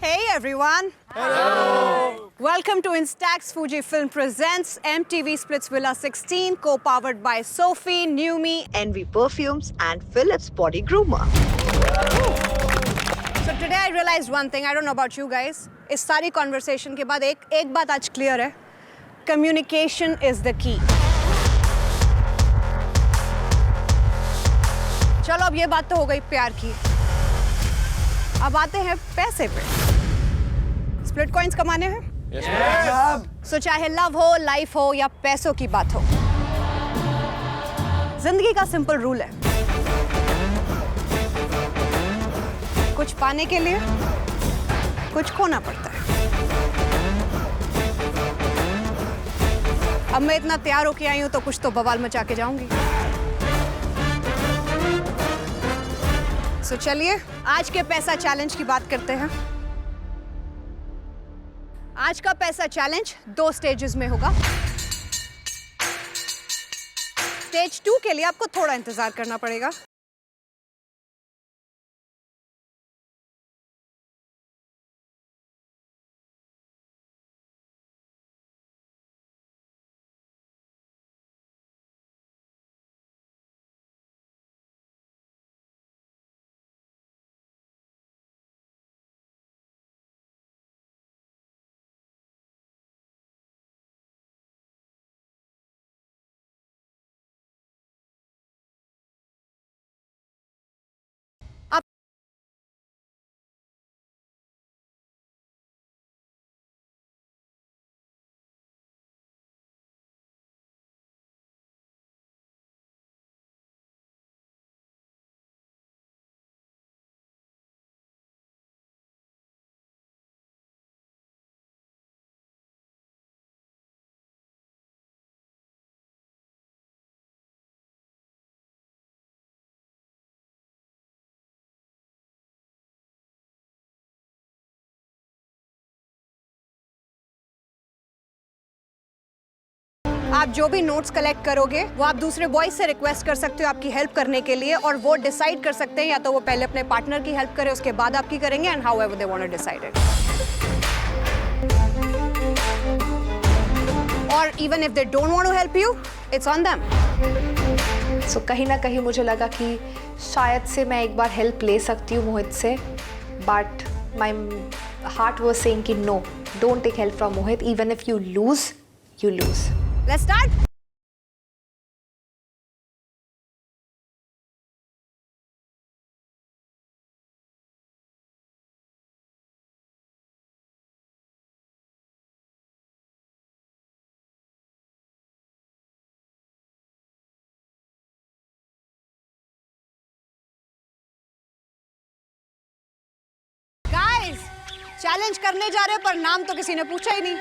Hey everyone! Hello! Welcome to Instax Fujifilm presents MTV Splitsvilla 16, co-powered by Sophie, Numi, Envy Perfumes and Philips Body Groomer. So today I realized one thing, I don't know about you guys. इस सारी conversation के बाद एक बात आज clear है. Communication is the key. चलो अब ये बात तो हो गई प्यार की. अब आते हैं पैसे पे. स्प्लिट कॉइन्स कमाने हैं? Yes. सो चाहे लव हो, लाइफ हो या पैसों की बात हो, जिंदगी का सिंपल रूल है. कुछ पाने के लिए कुछ खोना पड़ता है. अब मैं इतना तैयार होके आई हूं तो कुछ तो बवाल मचा के जाऊंगी. सो चलिए आज के पैसा चैलेंज की बात करते हैं. आज का पैसा चैलेंज 2 स्टेजेस में होगा. स्टेज 2 के लिए आपको थोड़ा इंतजार करना पड़ेगा. आप जो भी नोट्स कलेक्ट करोगे वो आप दूसरे बॉयज से रिक्वेस्ट कर सकते हो आपकी हेल्प करने के लिए, और वो डिसाइड कर सकते हैं या तो वो पहले अपने पार्टनर की हेल्प करें उसके बाद आपकी करेंगे, and however they want to decide it. और even if they don't want to help you, it's on them. So कहीं ना कहीं मुझे लगा कि शायद से मैं एक बार हेल्प ले सकती हूँ मोहित से, but my heart was saying कि no, don't take help from Mohit. Even if you lose, you lose. Let's start. Challenge करने जा रहे हो पर नाम तो किसी ने पूछा ही नहीं.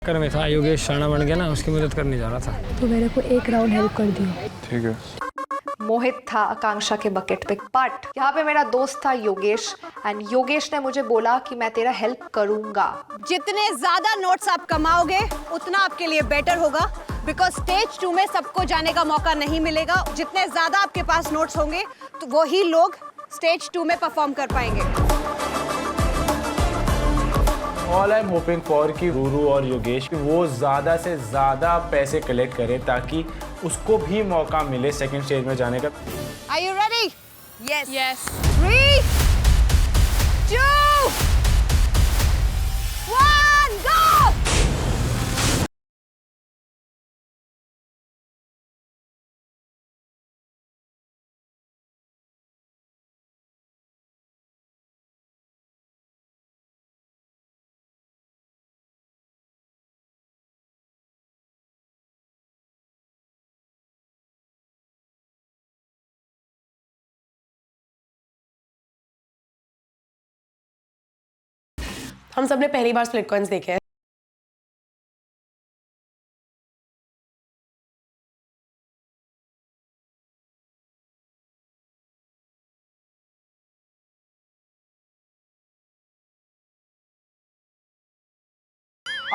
कर में था योगेश शाना बन गया ना, उसकी मदद करने जा रहा था. तो मेरे को एक राउंड हेल्प कर दियो. ठीक है. मोहित था आकांक्षा के बकेट पे, बट यहाँ पे मेरा दोस्त था योगेश, एंड योगेश ने मुझे बोला कि मैं तेरा हेल्प करूंगा. जितने ज्यादा नोट्स आप कमाओगे उतना आपके लिए बेटर होगा, बिकॉज स्टेज 2 में सबको जाने का मौका नहीं मिलेगा. जितने ज्यादा आपके पास नोट्स होंगे तो वही लोग स्टेज 2 में परफॉर्म कर पाएंगे. All I am hoping for कि रूरू और योगेश वो ज़्यादा से ज़्यादा पैसे कलेक्ट करें ताकि उसको भी मौका मिले सेकंड स्टेज में जाने का. Are you ready? Yes. Yes. 3, 2, 1, go! हम सब ने पहली बार स्प्लिट कॉइन्स देखे हैं।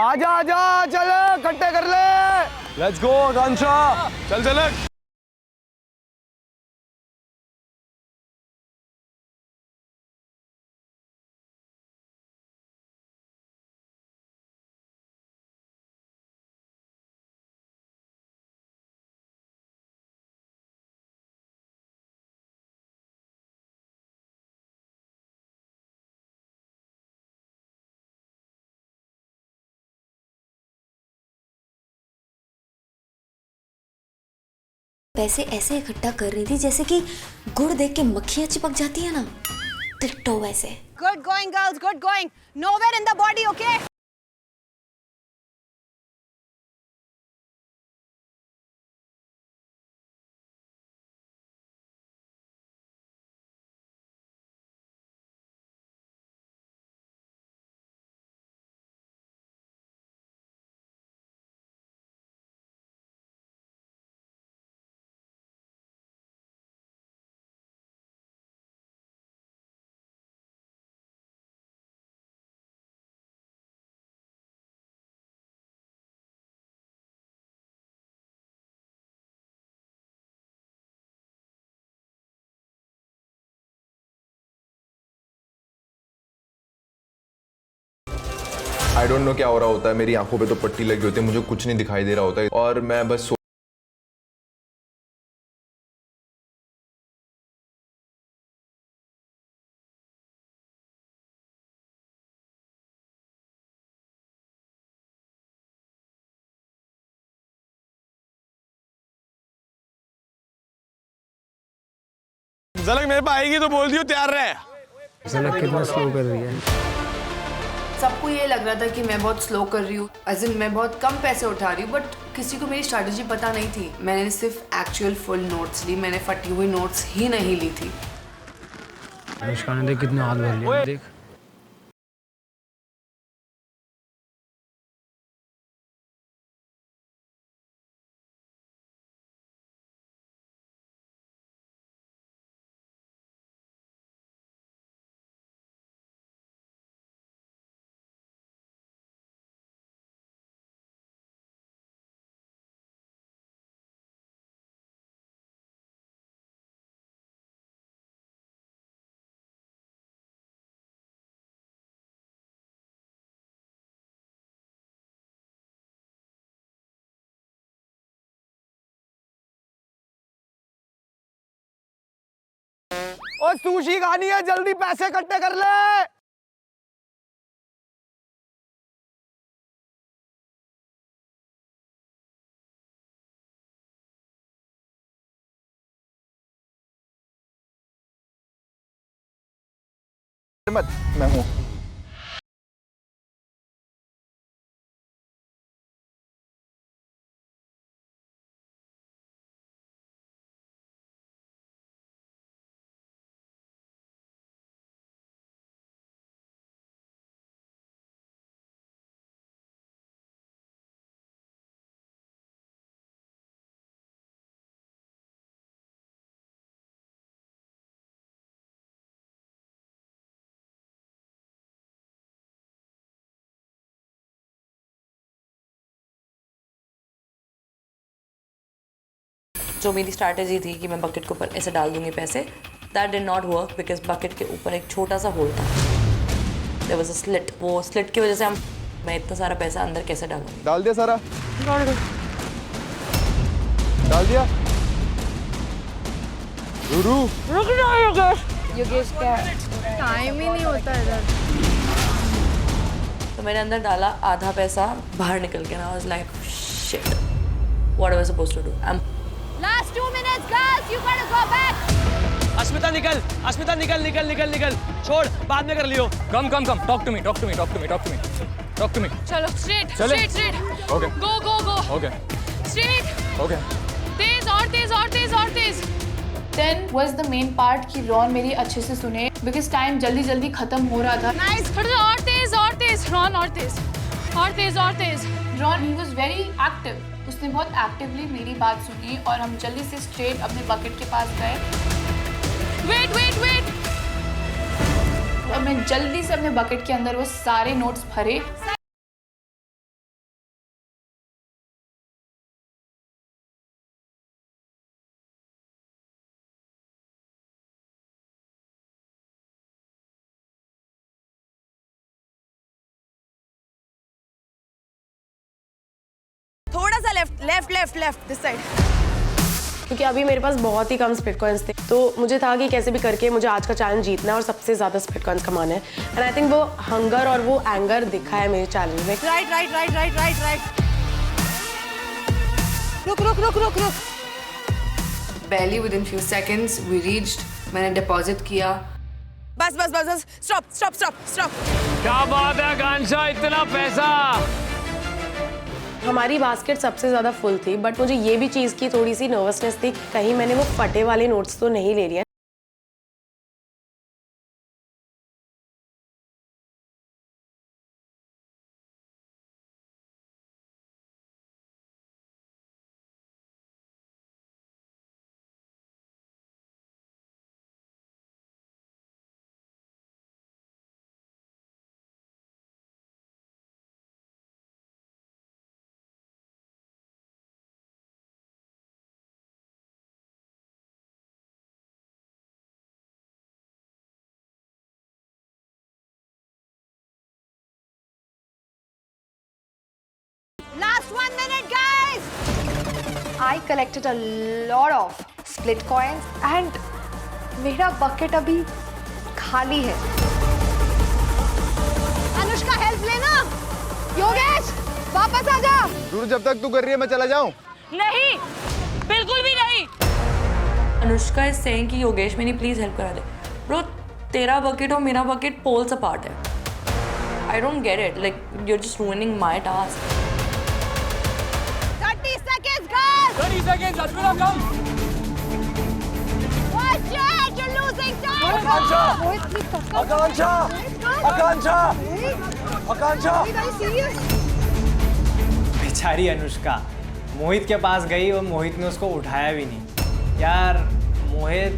आजा आजा चल इकट्ठे कर ले। लेट्स गो आकांक्षा, चल चल। पैसे ऐसे इकट्ठा कर रही थी जैसे कि गुड़ देख के मक्खियां चिपक जाती है ना, टिट्टो वैसे। Good going, girls. Good going. Nowhere in the body, okay? I don't know क्या हो रहा होता है, मेरी आंखों पे तो पट्टी लगी होती है, मुझे कुछ नहीं दिखाई दे रहा होता है और मैं बस झलक मेरे पे आएगी तो बोल दियो तैयार रहे। झलक कितना स्लो कर रही है। सबको ये लग रहा था कि मैं बहुत स्लो कर रही हूँ, एज इन मैं बहुत कम पैसे उठा रही हूँ, बट किसी को मेरी स्ट्रैटेजी पता नहीं थी। मैंने सिर्फ एक्चुअल फुल नोट्स ली, मैंने फटी हुई नोट्स ही नहीं ली थी। अनुष्का ने देख कितने हाथ भर लिए, देख। और सुशी खानी है, जल्दी पैसे इकट्ठे कर ले। मत, मैं हूं। जो मेरी स्ट्रैटेजी थी कि मैं बकेट के ऊपर ऐसे डाल दूंगी पैसे, that did not work because bucket के ऊपर एक छोटा सा होल था, देयर वाज अ स्लिट। वो स्लिट की वजह से मैं इतना सारा पैसा अंदर कैसे डालूंगी। डाल दिया सारा, डाल दिया। रूरू रुक जाओ योगेश। योगेश क्या टाइम ही नहीं होता इधर। तो मैंने अंदर डाला, आधा पैसा बाहर निकल गया। I was like shit, what was supposed to do. Last 2 minutes, girls. You gotta go back. Asmita निकल, अस्मिता निकल निकल निकल निकल, छोड़ बाद में कर लियो। Come come come, talk to me, talk to me, talk to me, talk to me, talk to me. चलो straight straight straight. Okay go go go. Okay straight. Okay. तेज और तेज और तेज और तेज। Then was the main part कि Ron मेरी अच्छे से सुने बिकॉज टाइम जल्दी जल्दी खत्म हो रहा था। Nice. थोड़ा और तेज और तेज रॉन, और तेज और तेज और तेज। रॉन ही वाज वेरी एक्टिव, उसने बहुत एक्टिवली मेरी बात सुनी और हम जल्दी से स्ट्रेट अपने बकेट के पास गए। वेट वेट वेट, और मैं जल्दी से अपने बकेट के अंदर वो सारे नोट्स भरे। थोड़ा सा left left left left this side, क्योंकि अभी मेरे पास बहुत ही कम स्प्लिट कॉइन्स थे, तो मुझे था कि कैसे भी करके मुझे आज का चैलेंज जीतना है और सबसे ज़्यादा स्प्लिट कॉइन्स कमाना है। एंड आई थिंक वो हंगर और वो एंगर दिखा है मेरे चैलेंज में। Right right right right right right, रुक रुक रुक रुक रुक। Barely within few seconds we reached, मैंने डिपॉजिट किया। बस बस बस बस, स्टॉप स्टॉप स्टॉप स्टॉप। क्या बात है आकांक्षा, इतना पैसा। हमारी बास्केट सबसे ज़्यादा फुल थी, बट मुझे ये भी चीज़ की थोड़ी सी नर्वसनेस थी, कहीं मैंने वो फटे वाले नोट्स तो नहीं ले लिए। Last 1 minute, guys. I collected a lot of split coins and मेरा बकेट अभी खाली है। अनुष्का हेल्प लेना। योगेश वापस आ जा। रूरू जब तक तू कर रही है मैं चला जाऊं? नहीं, बिल्कुल भी नहीं। अनुष्का इज सेइंग कि योगेश मेरी प्लीज हेल्प करा दे। ब्रो, तेरा बकेट और मेरा बकेट पोल्स अपार्ट है। I don't get it, like you are just ruining my task. 30 seconds, guys. 30 seconds, Ashwina, come. Watch it, you're losing time. Akansha! Akansha! Akansha! Akansha! Are you serious? बेचारी अनुष्का मोहित के पास गई और मोहित ने उसको उठाया भी नहीं। यार मोहित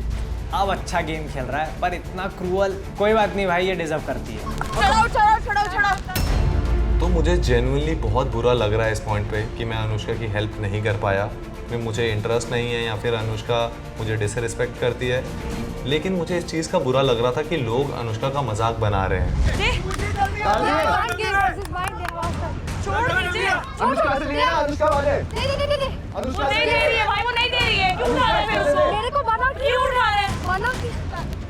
अब अच्छा गेम खेल रहा है, पर इतना क्रूअल। कोई बात नहीं भाई, ये डिजर्व करती है। चढ़ाओ चढ़ाओ चढ़ाओ चढ़ाओ। तो मुझे जेन्युइनली बहुत बुरा लग रहा है इस पॉइंट पे कि मैं अनुष्का की हेल्प नहीं कर पाया। मुझे इंटरेस्ट नहीं है या फिर अनुष्का मुझे डिसरिस्पेक्ट करती है, लेकिन मुझे इस चीज़ का बुरा लग रहा था कि लोग अनुष्का का मजाक बना रहे हैं। अनुष्का से लिए ना, अनुष्का वाले। वो नहीं दे रही है भाई, वो नहीं दे रही है। क्यों उठा रहे हैं उसको? मेरे को मना क्यों उठा रहे हैं? मना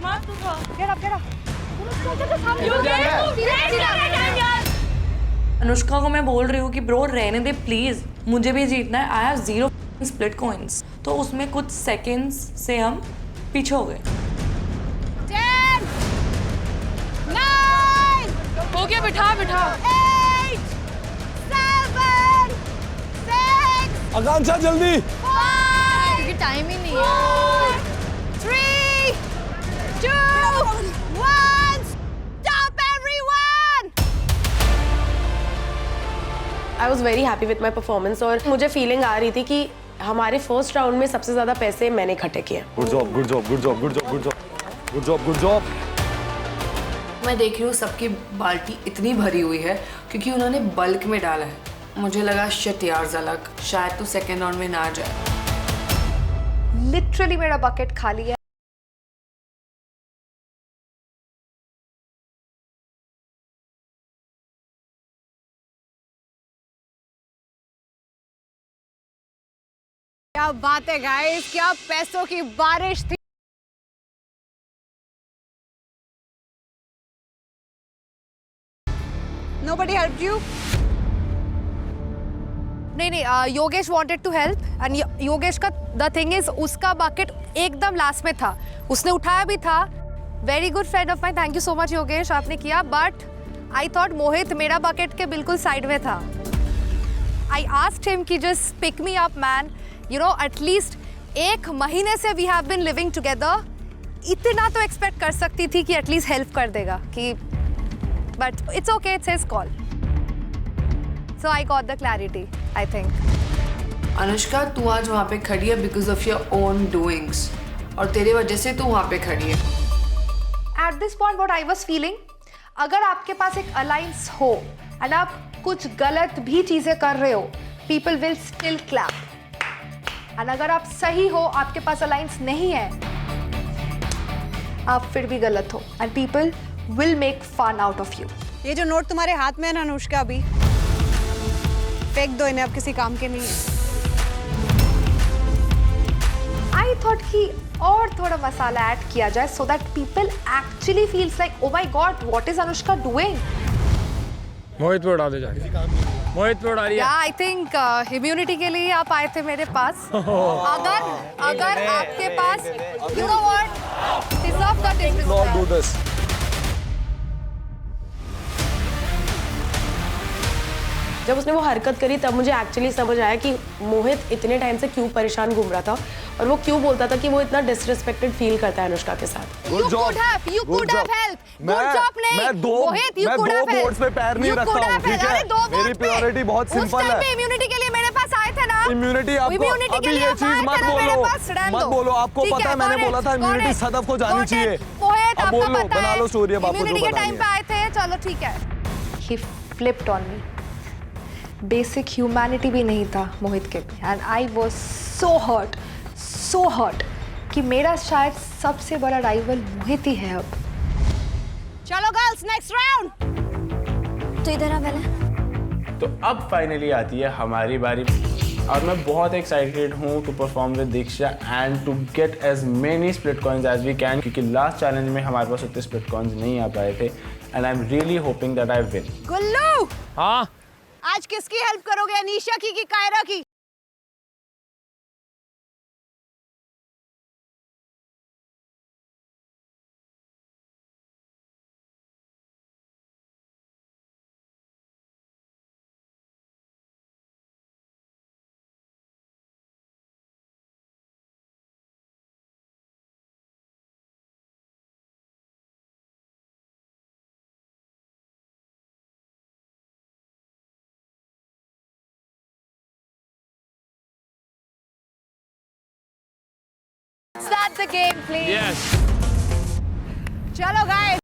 मत उठा। get up अनुष्का को मैं बोल रही हूँ कि ब्रो रहने दे प्लीज, मुझे भी जीतना है। I have 0 split coins. तो उसमें कुछ सेकंड्स से हम पीछे हो गए। 10 9 हो गया, बिठा बिठा। 8 7 6 आकांक्षा जल्दी। 5 क्योंकि टाइम ही नहीं है। 3 2 1 stop everyone. I was very happy with my performance और मुझे फीलिंग आ रही थी कि हमारे फर्स्ट राउंड में सबसे ज़्यादा पैसे मैंने इकट्ठे किए। Good job good job good job good job good job good job good job. मैं देख रही हूँ सबकी बाल्टी इतनी भरी हुई है क्योंकि उन्होंने बल्क में डाला है। मुझे लगा शिट यार झलक, शायद तो सेकेंड राउंड में ना जाए। लिटरली मेरा बकेट खाली है। क्या बात है गाइस, क्या पैसों की बारिश थी। Nobody helped you? नहीं, Yogesh wanted to help and Yogesh का द थिंग इज उसका बकेट एकदम लास्ट में था, उसने उठाया भी था। Very good friend of mine, thank you so much Yogesh, आपने किया। बट आई थॉट मोहित मेरा बकेट के बिल्कुल साइड में था। आई आस्क्ड हिम कि just pick me up man, you know at least 1 महीने से we have been living together, इतना तो एक्सपेक्ट कर सकती थी कि एटलीस्ट हेल्प कर देगा। कि but it's okay, it's his call. So I got the clarity, I think. Anushka, तू आज वहाँ पे खड़ी है because of your own doings, और तेरे वजह से तू वहाँ पे खड़ी है. At this point, what I was feeling, अगर आपके पास एक अलायंस हो एंड आप कुछ गलत भी चीजें कर रहे हो, people will still clap. And अगर आप सही हो, आपके पास अलायंस नहीं है, आप फिर भी गलत हो and people will make fun out of you. ये जो नोट तुम्हारे हाथ में है ना अनुष्का, अभी फेंक दो इन्हें, अब किसी काम के नहीं है. I thought कि और थोड़ा मसाला ऐड किया जाए so that people actually feels like, oh my god, what is Anushka doing? मोहित पे उड़ा दे जाके. मोहित पे उड़ा रही है. Yeah, I think immunity के लिए आप आए थे मेरे पास. अगर आपके पास, you know what, deserve the disrespect. Not do this. जब उसने वो हरकत करी तब मुझे एक्चुअली समझ आया कि मोहित इतने टाइम से क्यों परेशान घूम रहा था और वो क्यों बोलता था कि वो इतना डिसरिस्पेक्टेड फील करता है अनुष्का के साथ. You could have helped. Good job नहीं. मैं दो कोर्ट्स पे पैर नहीं रखता हूँ, ठीक है? मेरी प्रायोरिटी बहुत सिंपल है. इम्यूनिटी के लिए मेरे पास आए थे ना. इम्यूनिटी आपको अभी ये चीज मत बोलो. आपको पता है मैंने बोला था इम्यूनिटी सदफ को जानी चाहिए. अब बोलो, बना लो स्टोरी अब आपको जो इम्यूनिटी के बनानी टाइम पे है. आए थे, चलो ठीक है. He flipped on me. Basic humanity भी नहीं था मोहित के में and I was so hurt कि मेरा शायद सबसे बड़ा राइवल मोहित ही है अब. चलो गर्ल्स, नेक्स्ट राउंड. तो इधर आ पहले. तो अब फाइनली आती है हमारी बारी और मैं बहुत एक्साइटेड हूँ to perform with Diksha and to get as many split coins as we can, क्योंकि लास्ट चैलेंज में हमारे पास उतने स्प्लिट कॉइन्स नहीं आ पाए थे and I am really hoping that I win. Gullu, हाँ, आज किसकी हेल्प करोगे, अनीशा की कि कायरा की? Start the game, please. yes. चलो गाइस,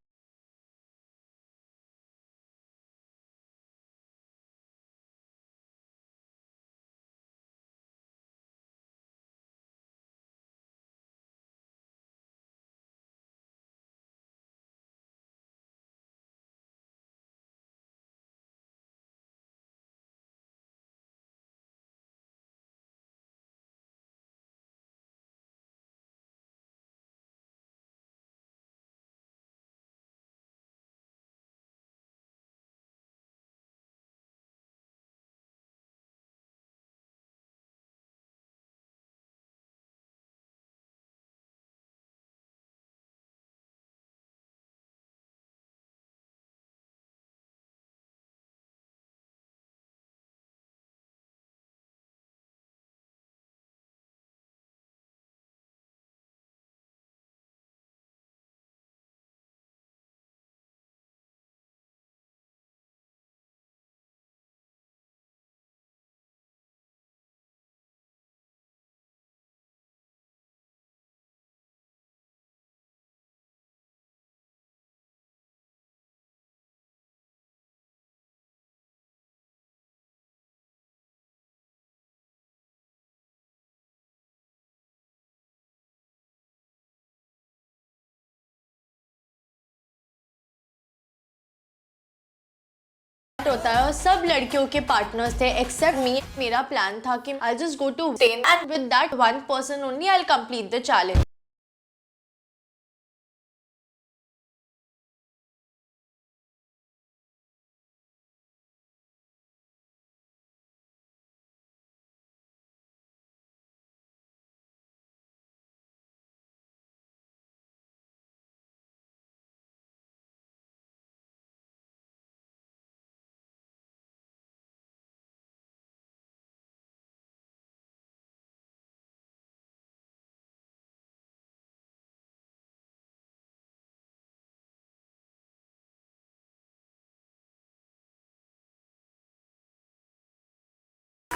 होता है और सब लड़कियों के पार्टनर्स थे एक्सेप्ट मी. मेरा प्लान था कि I just go to ten and with that one person only I complete the challenge.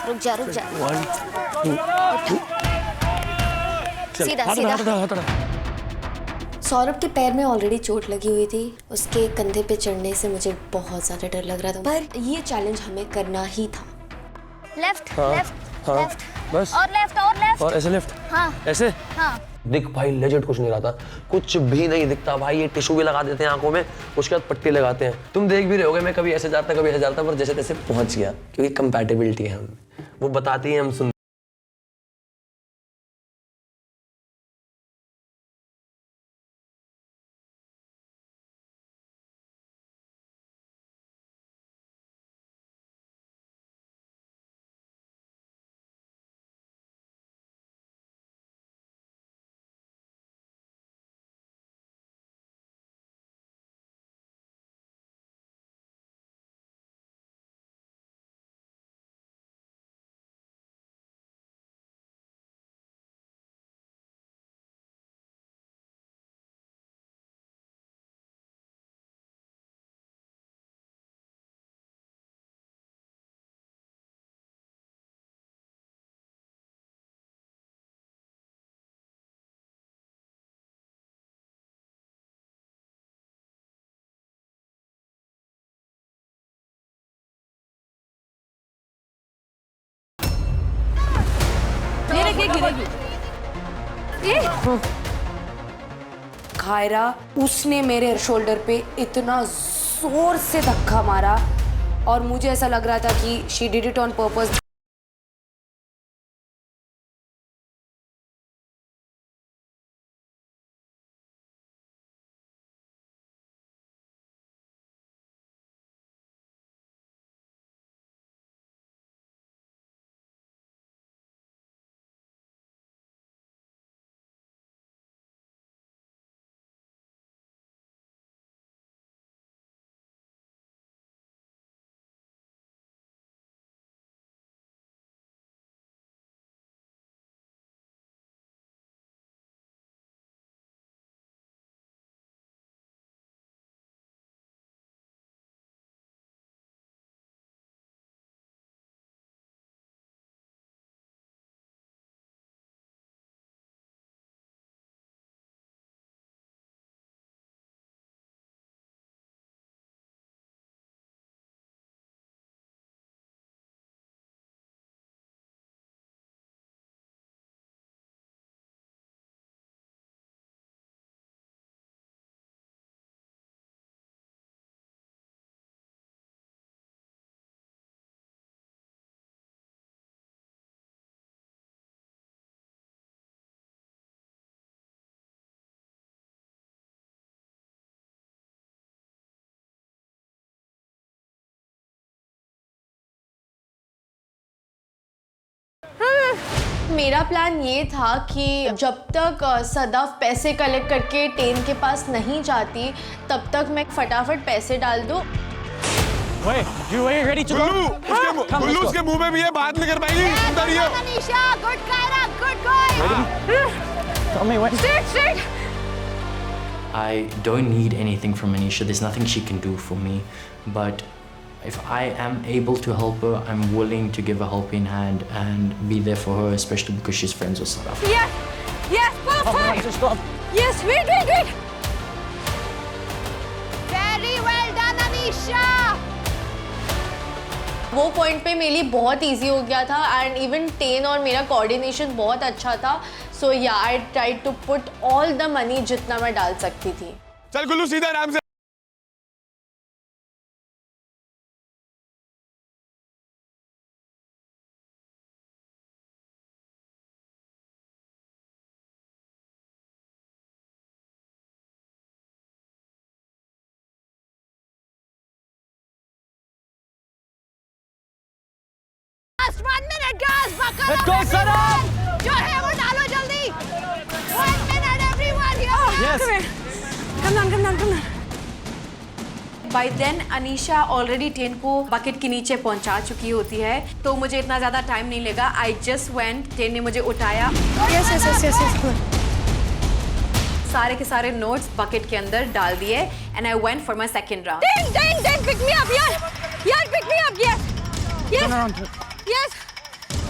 रुक जा 1 2 सीधा सीधा। सौरभ के पैर में ऑलरेडी चोट लगी हुई थी, उसके कंधे पे चढ़ने से मुझे बहुत ज़्यादा डर लग रहा था, पर ये चैलेंज हमें करना ही था। लेफ्ट लेफ्ट लेफ्ट बस और लेफ्ट और ऐसे लेफ्ट हाँ ऐसे हाँ। दिख भाई लेजेंड कुछ नहीं रहा था, कुछ भी नहीं दिखता भाई। ये टिश्यू भी लगा देते हैं आंखों में, उसके बाद पट्टी लगाते हैं। तुम देख भी रहे होगे मैं कभी ऐसे जाता कभी ऐसे जाता, पर जैसे तैसे पहुंच गया क्योंकि कंपैटिबिलिटी है हम, वो बताती है हम सुन। खायरा, उसने मेरे शोल्डर पे इतना जोर से धक्का मारा और मुझे ऐसा लग रहा था कि she did it on purpose. मेरा प्लान ये था कि जब तक सदाफ पैसे कलेक्ट करके टेन के पास नहीं जाती तब तक मैं फटाफट पैसे डाल दूं। गुल्लू उसके मुंह में भी है, बात नहीं कर पाएगी। अंदर ही है। Anisha, good Kaira, good goal. Straight. I don't need anything from Anisha. There's nothing she can do for me. But if I am able to help her, I'm willing to give a helping hand and be there for her, especially because she's friends with Sadaf. Yes, perfect. Yes, wait. Very well done, Anisha. वो point पे मेरे लिए बहुत easy हो गया था and even ten और मेरा कोऑर्डिनेशन बहुत अच्छा था। So yeah I tried to put all the money जितना मैं डाल सकती थी। चल गुल्लू सीधा आराम से। Last 1 minute, guys. Let's go, Sadaf. जो है वो डालो जल्दी. 1 minute, everyone here. Yes. Come down. By then Anisha already ten को बकेट के नीचे पहुंचा चुकी होती है, तो मुझे इतना ज़्यादा टाइम नहीं लगा। आई जस्ट वेंट, टेन ने मुझे उठाया। Yes. सारे के सारे नोट्स बकेट के अंदर डाल दिए and I went for my second round. Ding, pick me up, यार, pick me up, yes.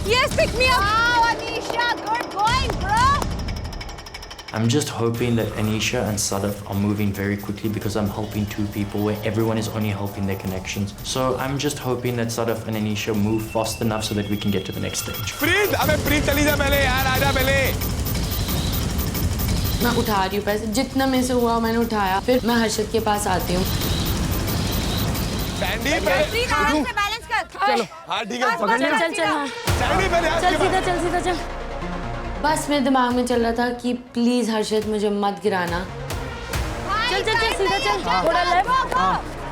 Yes, pick me up. Wow, Anisha, good going, bro. I'm just hoping that Anisha and Sadaf are moving very quickly because I'm helping two people where everyone is only helping their connections. So I'm just hoping that Sadaf and Anisha move fast enough so that we can get to the next stage. प्रीत, अबे प्रीत चली जा पहले यार, आजा पहले। मैं उठा रही हूँ पैसे, जितना में से हुआ मैंने उठाया, फिर मैं हर्षद के पास आती हूँ। सैंडी बैलेंस कर। चलो, हाँ ठीक है, पकड़ लिया। चल हाँ। सैंडी पहले चल सीधा बस मेरे दिमाग में चल रहा था कि प्लीज हर्षद मुझे मत गिराना। चल सीधा चल, थोड़ा लेफ्ट,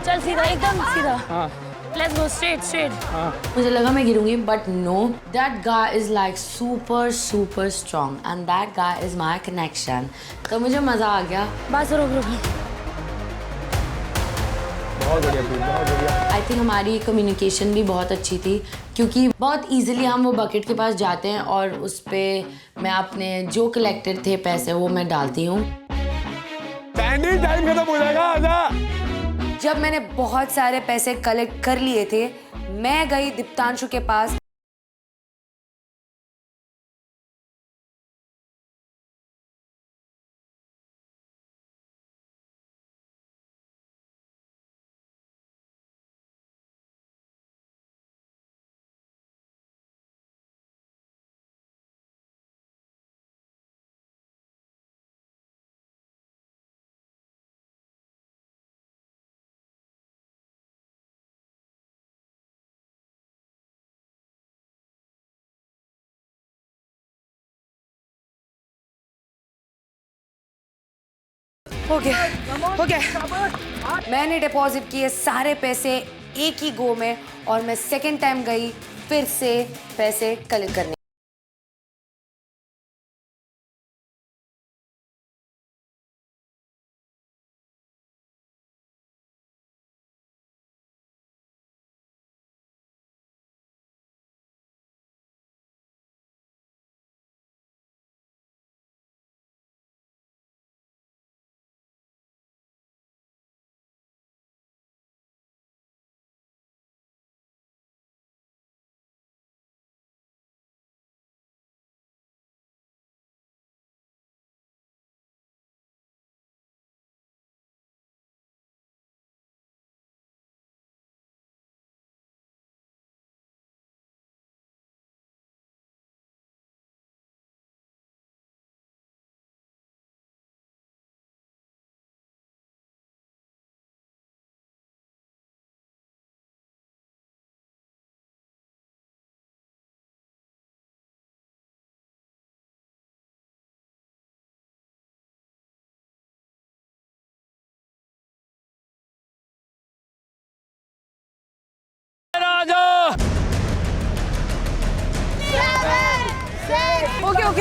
चल सीधा एकदम सीधा। Let's go straight. मुझे लगा मैं गिरूंगी, but no, that guy is like super strong and that guy is my connection. तो मुझे मजा आ गया। बस रुक। बहुत बढ़िया, बहुत बढ़िया। आई थिंक हमारी कम्युनिकेशन भी बहुत अच्छी थी क्योंकि बहुत इजीली हम वो बकेट के पास जाते हैं और उस पर मैं अपने जो कलेक्टेड थे पैसे वो मैं डालती हूँ। सैंडी टाइम खत्म हो जाएगा, आजा। जब मैंने बहुत सारे पैसे कलेक्ट कर लिए थे, मैं गई दीप्तांशु के पास। हो गया। मैंने डिपॉजिट किए सारे पैसे एक ही गो में और मैं सेकंड टाइम गई फिर से पैसे कलेक्ट करने।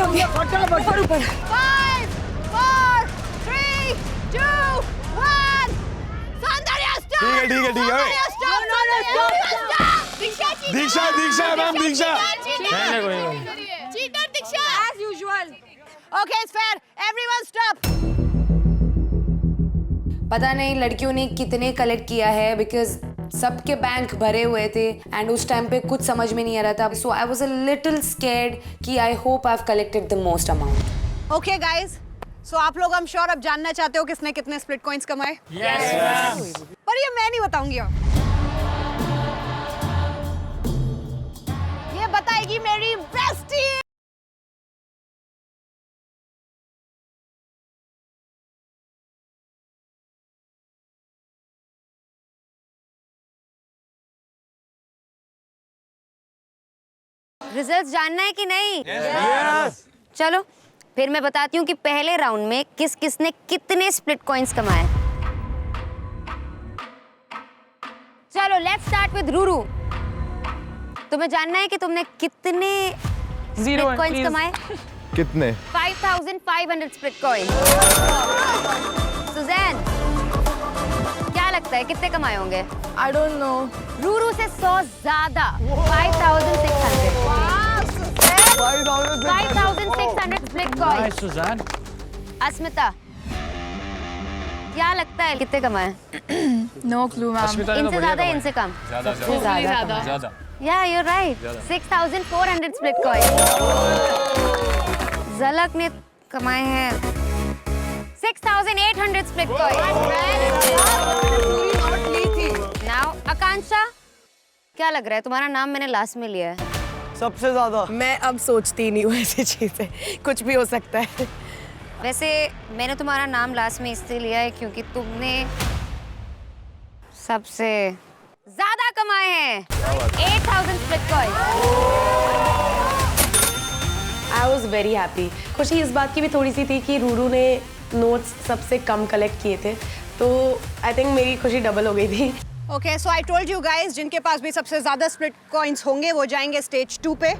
ओके फटाफट ऊपर। 5, 4, 3, 2, 1। सौंदर्य स्टॉप। ठीक है। दीक्षा ma'am, Diksha. Cheater Diksha as usual. Okay, it's fair. Everyone stop. पता नहीं लड़कियों ने कितने कलेक्ट किया है बिकॉज सबके बैंक भरे हुए थे एंड उस टाइम पे कुछ समझ में नहीं आ रहा था। So I was a little scared कि I hope I have collected the most amount. Okay guys, so आप लोग I'm sure अब जानना चाहते हो किसने कितने स्प्लिट कॉइंस कमाए। यस। पर ये मैं नहीं बताऊंगी अब, ये बताएगी मेरी बेस्टी। रिजल्ट्स जानना है कि नहीं? Yes. चलो फिर मैं बताती हूँ कि पहले राउंड में किस किस ने कितने स्प्लिट कॉइंस कमाए। चलो लेट्स स्टार्ट विद रूरू। तुम्हें जानना है कि तुमने कितने स्प्लिट कॉइंस कमाए? कितने? 5500 स्प्लिट कॉइंस। सुजैन क्या लगता है कितने कमाए होंगे? I don't know. रूरू से 100 ज्यादा। 5600। 5600 स्प्लिट कॉइंस। सुजान। अस्मिता क्या लगता है कितने कमाए? No clue ma'am. इनसे ज्यादा इनसे कम? ज्यादा। Yeah, you're right. 6,400 split coins. झलक ने कमाए हैं 6,800 split coins. Now, आकांक्षा, क्या लग रहा है तुम्हारा नाम मैंने लास्ट में लिया है? सबसे ज्यादा मैं अब सोचती नहीं हूँ ऐसी चीजें, कुछ भी हो सकता है। वैसे मैंने तुम्हारा नाम लास्ट में इसलिए लिया है क्योंकि तुमने सबसे ज्यादा कमाए हैं 8,000 split coins. I was very happy. खुशी इस बात की भी थोड़ी सी थी कि रूरू ने नोट्स सबसे कम कलेक्ट किए थे, तो आई थिंक मेरी खुशी डबल हो गई थी। Okay, so I told you guys, जिनके पास भी सबसे ज्यादा स्प्लिट कॉइंस होंगे वो जाएंगे स्टेज 2 पे।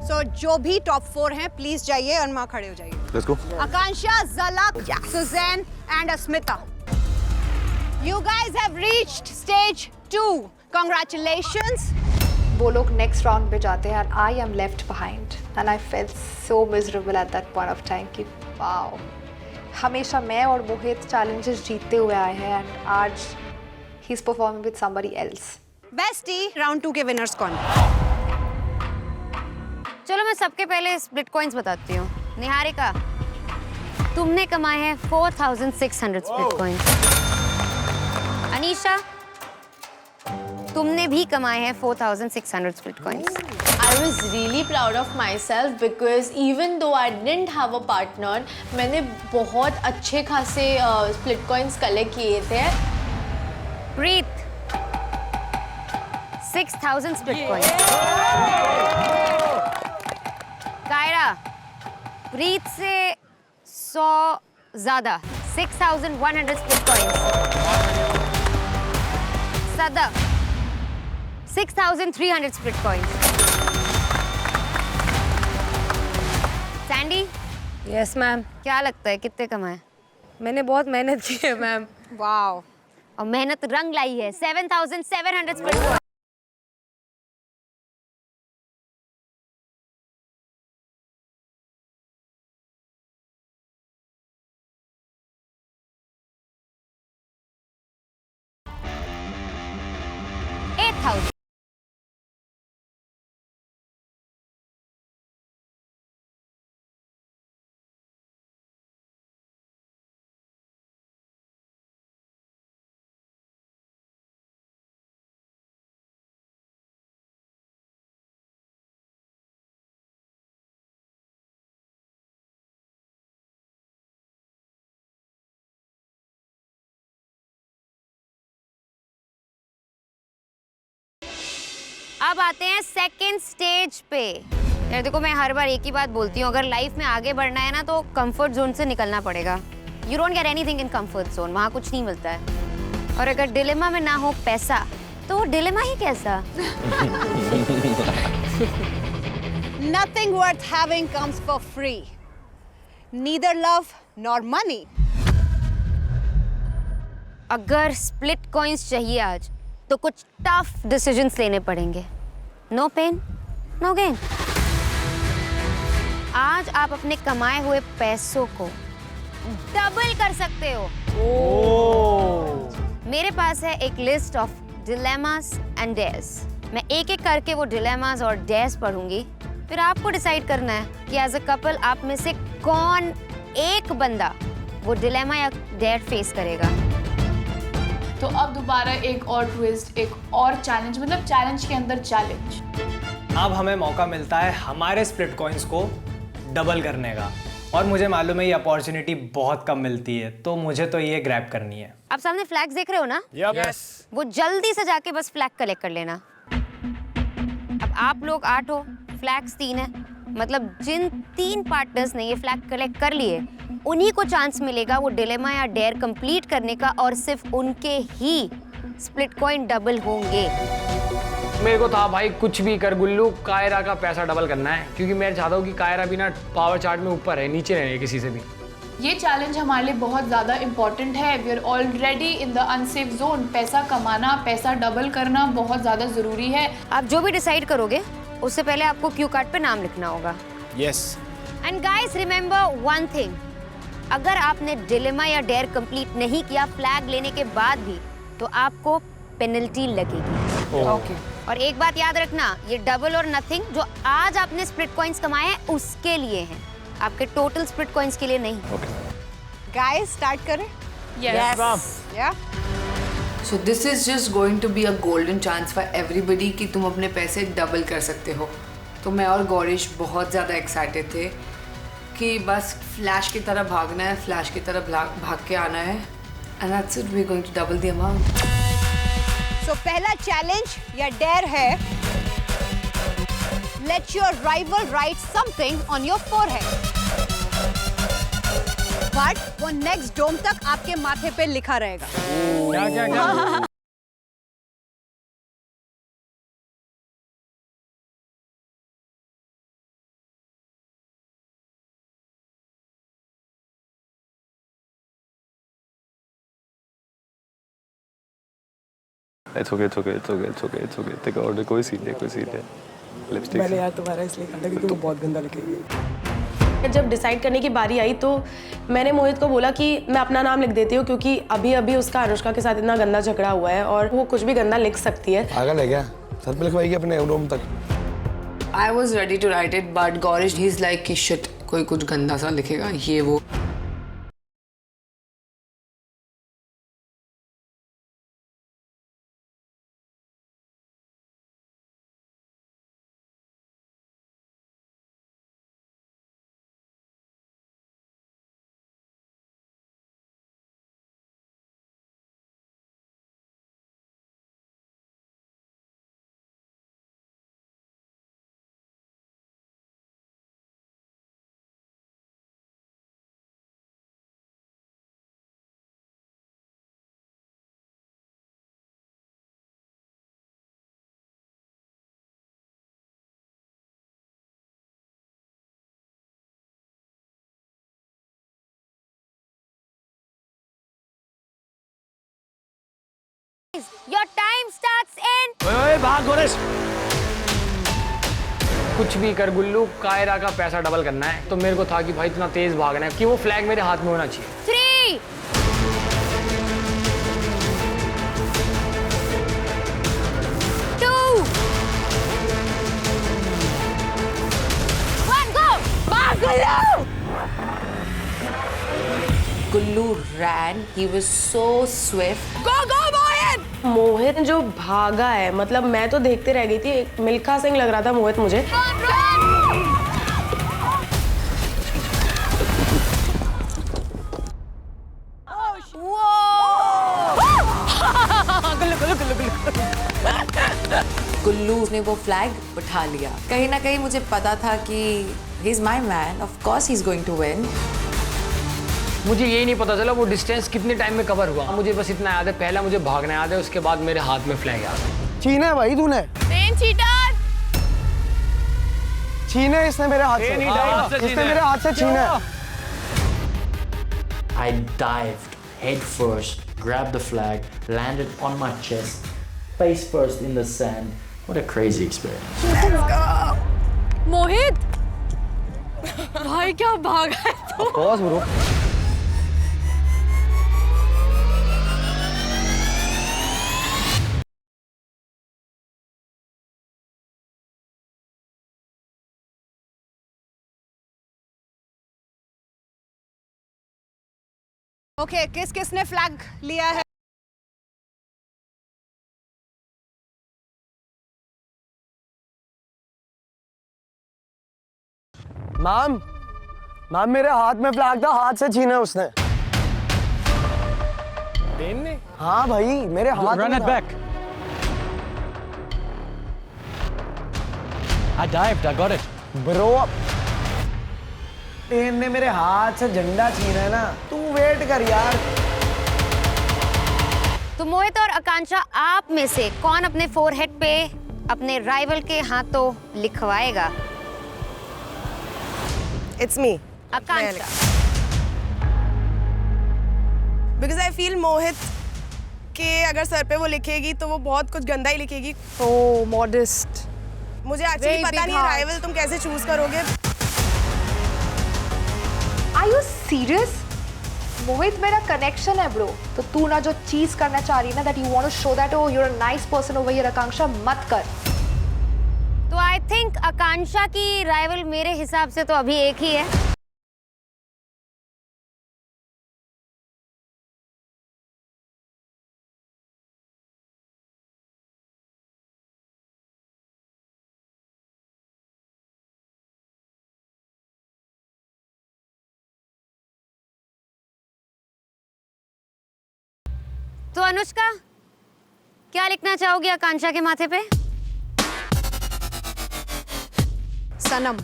So जो भी टॉप 4 हैं प्लीज जाइए और वहाँ खड़े हो जाइए। Let's go. Akanksha, Jhalak, Suzanne and Asmita. You guys have reached stage 2. Congratulations. वो लोग नेक्स्ट राउंड पे जाते हैं and I am left behind and I felt so miserable at that point of time कि wow, हमेशा मैं और मोहित चैलेंजेस जीतते हुए आए हैं and आज he's performing with somebody else. Bestie, round 2 के विनर्स कौन? चलो मैं सबके पहले स्प्लिट कॉइंस बताती हूँ। निहारिका, तुमने कमाए हैं 4,600 स्प्लिट कॉइंस। अनीशा, तुमने भी कमाए हैं 4,600 split coins. I was really proud of myself because even though I didn't have a partner, मैंने बहुत अच्छे खासे split coins कलेक्ट किए थे। प्रीत, 6,000 split coins. कायरा, प्रीत से 100 ज्यादा 6,100 split coins. सदक, 6,300 split coins. Sandy, yes ma'am. क्या लगता है कितने कमाए? मैंने बहुत मेहनत की है मैम। वाओ, और मेहनत रंग लाई है 7,700 split coins. अब आते हैं सेकेंड स्टेज पे। यार देखो, मैं हर बार एक ही बात बोलती हूँ, अगर लाइफ में आगे बढ़ना है ना तो कंफर्ट जोन से निकलना पड़ेगा। You don't get anything in comfort zone, वहाँ कुछ नहीं मिलता है। और अगर डिलेमा में ना हो पैसा तो वो डिलेमा ही कैसा। Nothing worth having comes for free. Neither love nor money. अगर स्प्लिट कॉइंस चाहिए आज तो कुछ टफ डिसीजंस लेने पड़ेंगे। No pain no gain. आज आप अपने कमाए हुए पैसों को डबल कर सकते हो। मेरे पास है एक list of dilemmas and dares. मैं एक एक करके वो डिलेमास और डेयर्स पढ़ूंगी, फिर आपको डिसाइड करना है कि एज अ कपल आप में से कौन एक बंदा वो डिलेमा या डेयर फेस करेगा। तो अब दोबारा एक और ट्विस्ट, एक और चैलेंज, मतलब चैलेंज के अंदर चैलेंज। अब हमें मौका मिलता है हमारे स्प्लिट कॉइंस को डबल करने का, और मुझे मालूम है ये अपॉर्चुनिटी बहुत कम मिलती है, तो मुझे तो ये ग्रैब करनी है। आप सामने फ्लैग्स देख रहे हो ना? यस। वो जल्दी से जाके बस फ्लैग कलेक्ट कर लेना। अब आप लोग 8 हो, फ्लैग्स 3 है, मतलब जिन 3 पार्टनर्स ने ये फ्लैग कलेक्ट कर लिए उन्हीं को चांस मिलेगा वो डिलेमा या डेयर कंप्लीट करने का, और सिर्फ उनके ही स्प्लिट कॉइन डबल होंगे। मेरे को था भाई कुछ भी कर गुल्लू, कायरा का पैसा डबल करना है, क्योंकि मैं चाहता हूँ कि कायरा भी ना पावर चार्ट में ऊपर है, नीचे नहीं है किसी से भी। ये चैलेंज हमारे लिए बहुत ज़्यादा इम्पॉर्टेंट है। We are already in the unsafe zone. पैसा कमाना, पैसा डबल करना बहुत ज़्यादा ज़रूरी है। आप जो भी डिसाइड करोगे उससे पहले आपको क्यू कार्ड पे नाम लिखना होगा। Yes. And guys remember one thing, अगर आपने डिलेमा या डेयर कंप्लीट नहीं किया फ्लैग लेने के बाद भी, तो आपको पेनल्टी लगेगी। ओके। और एक बात याद रखना, ये डबल और नथिंग जो आज आपने स्प्लिट कॉइंस कमाए हैं उसके लिए हैं, आपके टोटल स्प्लिट कॉइंस के लिए नहीं। गाइस स्टार्ट करें? Yeah. So this is just going to be a golden chance for everybody कि तुम अपने पैसे डबल कर सकते हो। तो मैं और गौरीश बहुत ज़्यादा एक्साइटेड थे कि बस फ्लैश की तरह भागना है, फ्लैश की तरह भाग के आना है, and that's it, we're going to double the amount. So पहला चैलेंज या डेयर है, let your rival write something on your forehead. But वो नेक्स्ट डोम तक आपके माथे पे लिखा रहेगा। क्या क्या क्या? It's okay. Take order, कोई सीन है। लिपस्टिक मैंने यार तुम्हारा इसलिए कहा था क्योंकि वो बहुत गंदा लिखेगी। जब डिसाइड करने की बारी आई तो मैंने मोहित को बोला कि मैं अपना नाम लिख देती हूँ, क्योंकि अभी अभी उसका अनुष्का के साथ इतना गंदा झगड़ा हुआ है और वो कुछ भी गंदा लिख सकती है। पागल है क्या? सर पे लिखवाएगी अपने रूम तक। I was ready to write it, but Gorish, he's like कि shit, कोई कुछ गंदा सा लिखेगा ये वो। Your time starts in। ओए भाग गोरेश। कुछ भी कर गुल्लू, कायरा का पैसा डबल करना है। तो मेरे को था कि भाई इतना तेज भागना है कि वो फ्लैग मेरे हाथ में होना चाहिए। 3 2 1 go। भाग गुल्लू। गुल्लू ran, he was so swift। Go मोहित। मोहित जो भागा है, मतलब मैं तो देखते रह गई थी, मिल्खा सिंह लग रहा था मोहित मुझे। गुल्लू ने वो फ्लैग उठा लिया। कहीं ना कहीं मुझे पता था कि he is my man, of course he is going to win। मुझे यही नहीं पता चला वो डिस्टेंस कितने टाइम में कवर हुआ। मुझे बस इतना याद है, पहला मुझे भागना याद है, उसके बाद मेरे हाथ में फ्लैग याद है। छीना है भाई तूने। चीटर। छीना है इसने मेरे हाथ से। इसने मेरे हाथ से छीना है। I dived head first, grabbed the flag, landed on my chest, face first in the sand. What a crazy experience. मोहित भाई क्या भागा है तू? Boss bro. ओके, किस किसने फ्लैग लिया है? मैम मेरे हाथ में फ्लैग था, हाथ से छीना उसने। पेन ने? हाँ भाई मेरे हाथ में। Run it back. I dived, I got it. Bro pen ने मेरे हाथ से झंडा छीना है ना, तू वेट कर यार। तो मोहित और आकांक्षा, आप में से कौन अपने फोरहेड पे अपने राइवल के हाथों लिखवाएगा? It's me. Akanksha. Because I feel मोहित के अगर सर पे वो लिखेगी तो वो बहुत कुछ गंदा ही लिखेगी। Oh, modest. मुझे एक्चुअली पता नहीं राइवल तुम कैसे चूज करोगे। Are you serious? मोहित मेरा कनेक्शन है ब्रो, तो तू ना जो चीज करना चाह रही है ना, that you want to show that O you are a nice person over here Akanksha, मत कर। तो आई थिंक आकांक्षा की राइवल मेरे हिसाब से तो अभी एक ही है। तो अनुष्का, क्या लिखना चाहोगी आकांक्षा के माथे पे? सनम।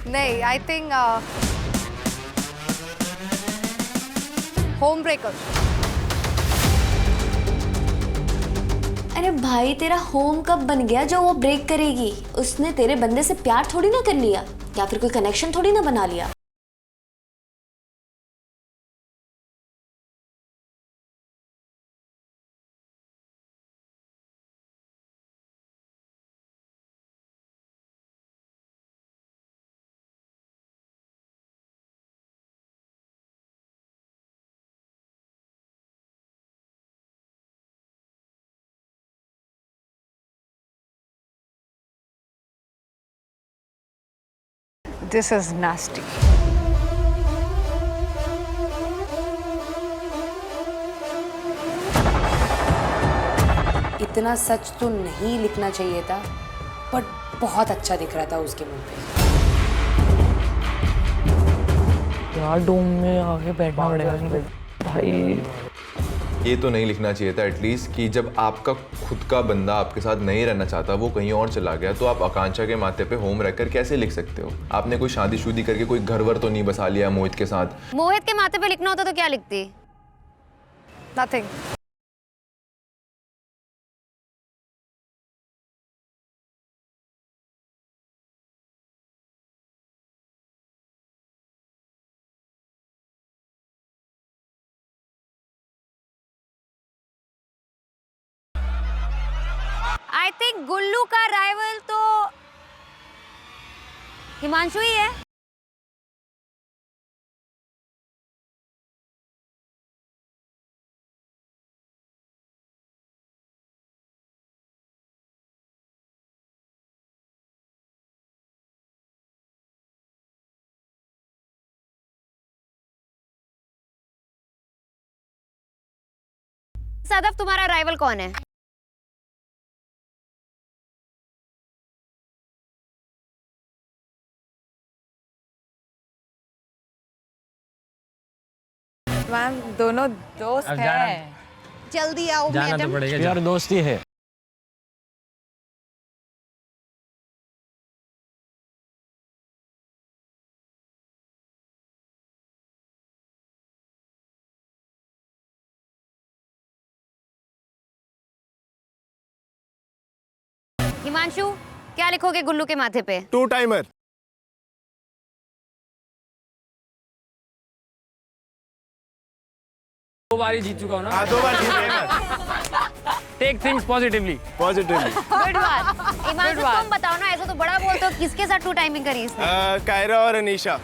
नहीं, आई थिंक होम ब्रेकर। अरे भाई, तेरा होम कब बन गया जो वो ब्रेक करेगी? उसने तेरे बंदे से प्यार थोड़ी ना कर लिया, या फिर कोई कनेक्शन थोड़ी ना बना लिया। This is nasty. इतना सच तो नहीं लिखना चाहिए था, बट बहुत अच्छा दिख रहा था उसके मुंह पे। यार डोम में आगे बैठना पड़ेगा भाई। ये तो नहीं लिखना चाहिए था एटलीस्ट कि जब आपका खुद का बंदा आपके साथ नहीं रहना चाहता, वो कहीं और चला गया, तो आप आकांक्षा के माथे पे होम रखकर कैसे लिख सकते हो? आपने कोई शादी करके कोई घर वर तो नहीं बसा लिया मोहित के साथ? मोहित के माथे पे लिखना होता तो क्या लिखती? नथिंग। आई थिंक गुल्लू का राइवल तो हिमांशु ही है। सदफ, तुम्हारा राइवल कौन है? मैम, दोनों दोस्त हैं। जल्दी आओ मैडम। यार दोस्ती है। हिमांशु, क्या लिखोगे गुल्लू के माथे पे? 2 टाइमर। दो बार ही जीत चुका हूँ ना। हाँ, 2 बार जीत गए मैं। Take things positively. Positively. Good बात। हिमांशु, तुम बताओ ना, ऐसा तो बड़ा बोलते हो, किसके साथ 2 टाइमिंग करी इसने? कायरा और अनीशा।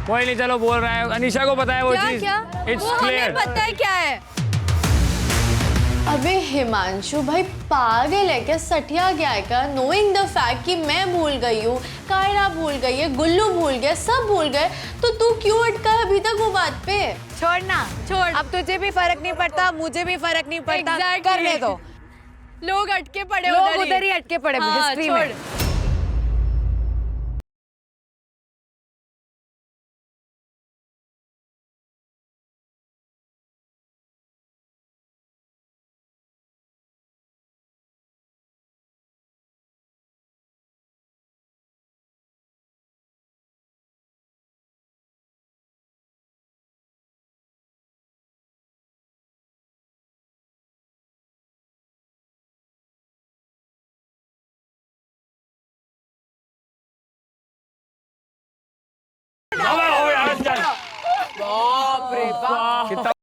कोई नहीं, चलो बोल रहा है, अनीशा को पता है वो चीज। It's clear. पता है क्या है? अबे हिमांशु भाई पागल है क्या? सठिया गया है क्या? नोइंग द फैक्ट कि मैं भूल गई हूँ, कायरा भूल गई है, गुल्लू भूल गया, सब भूल गए, तो तू क्यों अटका है अभी तक वो बात पे? छोड़ना, छोड़। अब तुझे भी फर्क नहीं पड़ता, मुझे भी फर्क नहीं पड़ता। करने दो। लोग अटके पड़े, लोग उधर ही अटके पड़े हिस्ट्री में। बाप रे बाप।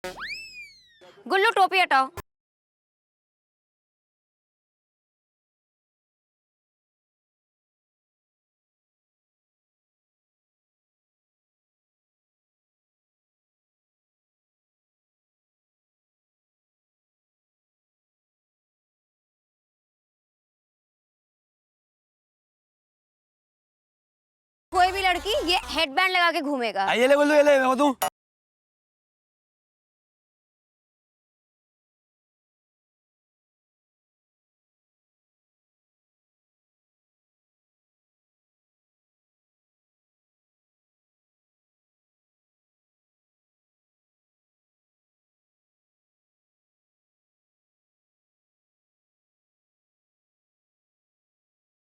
गुल्लू टोपी हटाओ। कोई भी लड़की ये हेडबैंड लगा के घूमेगा। ये ले गुल्लू, ये ले, मैं दूं।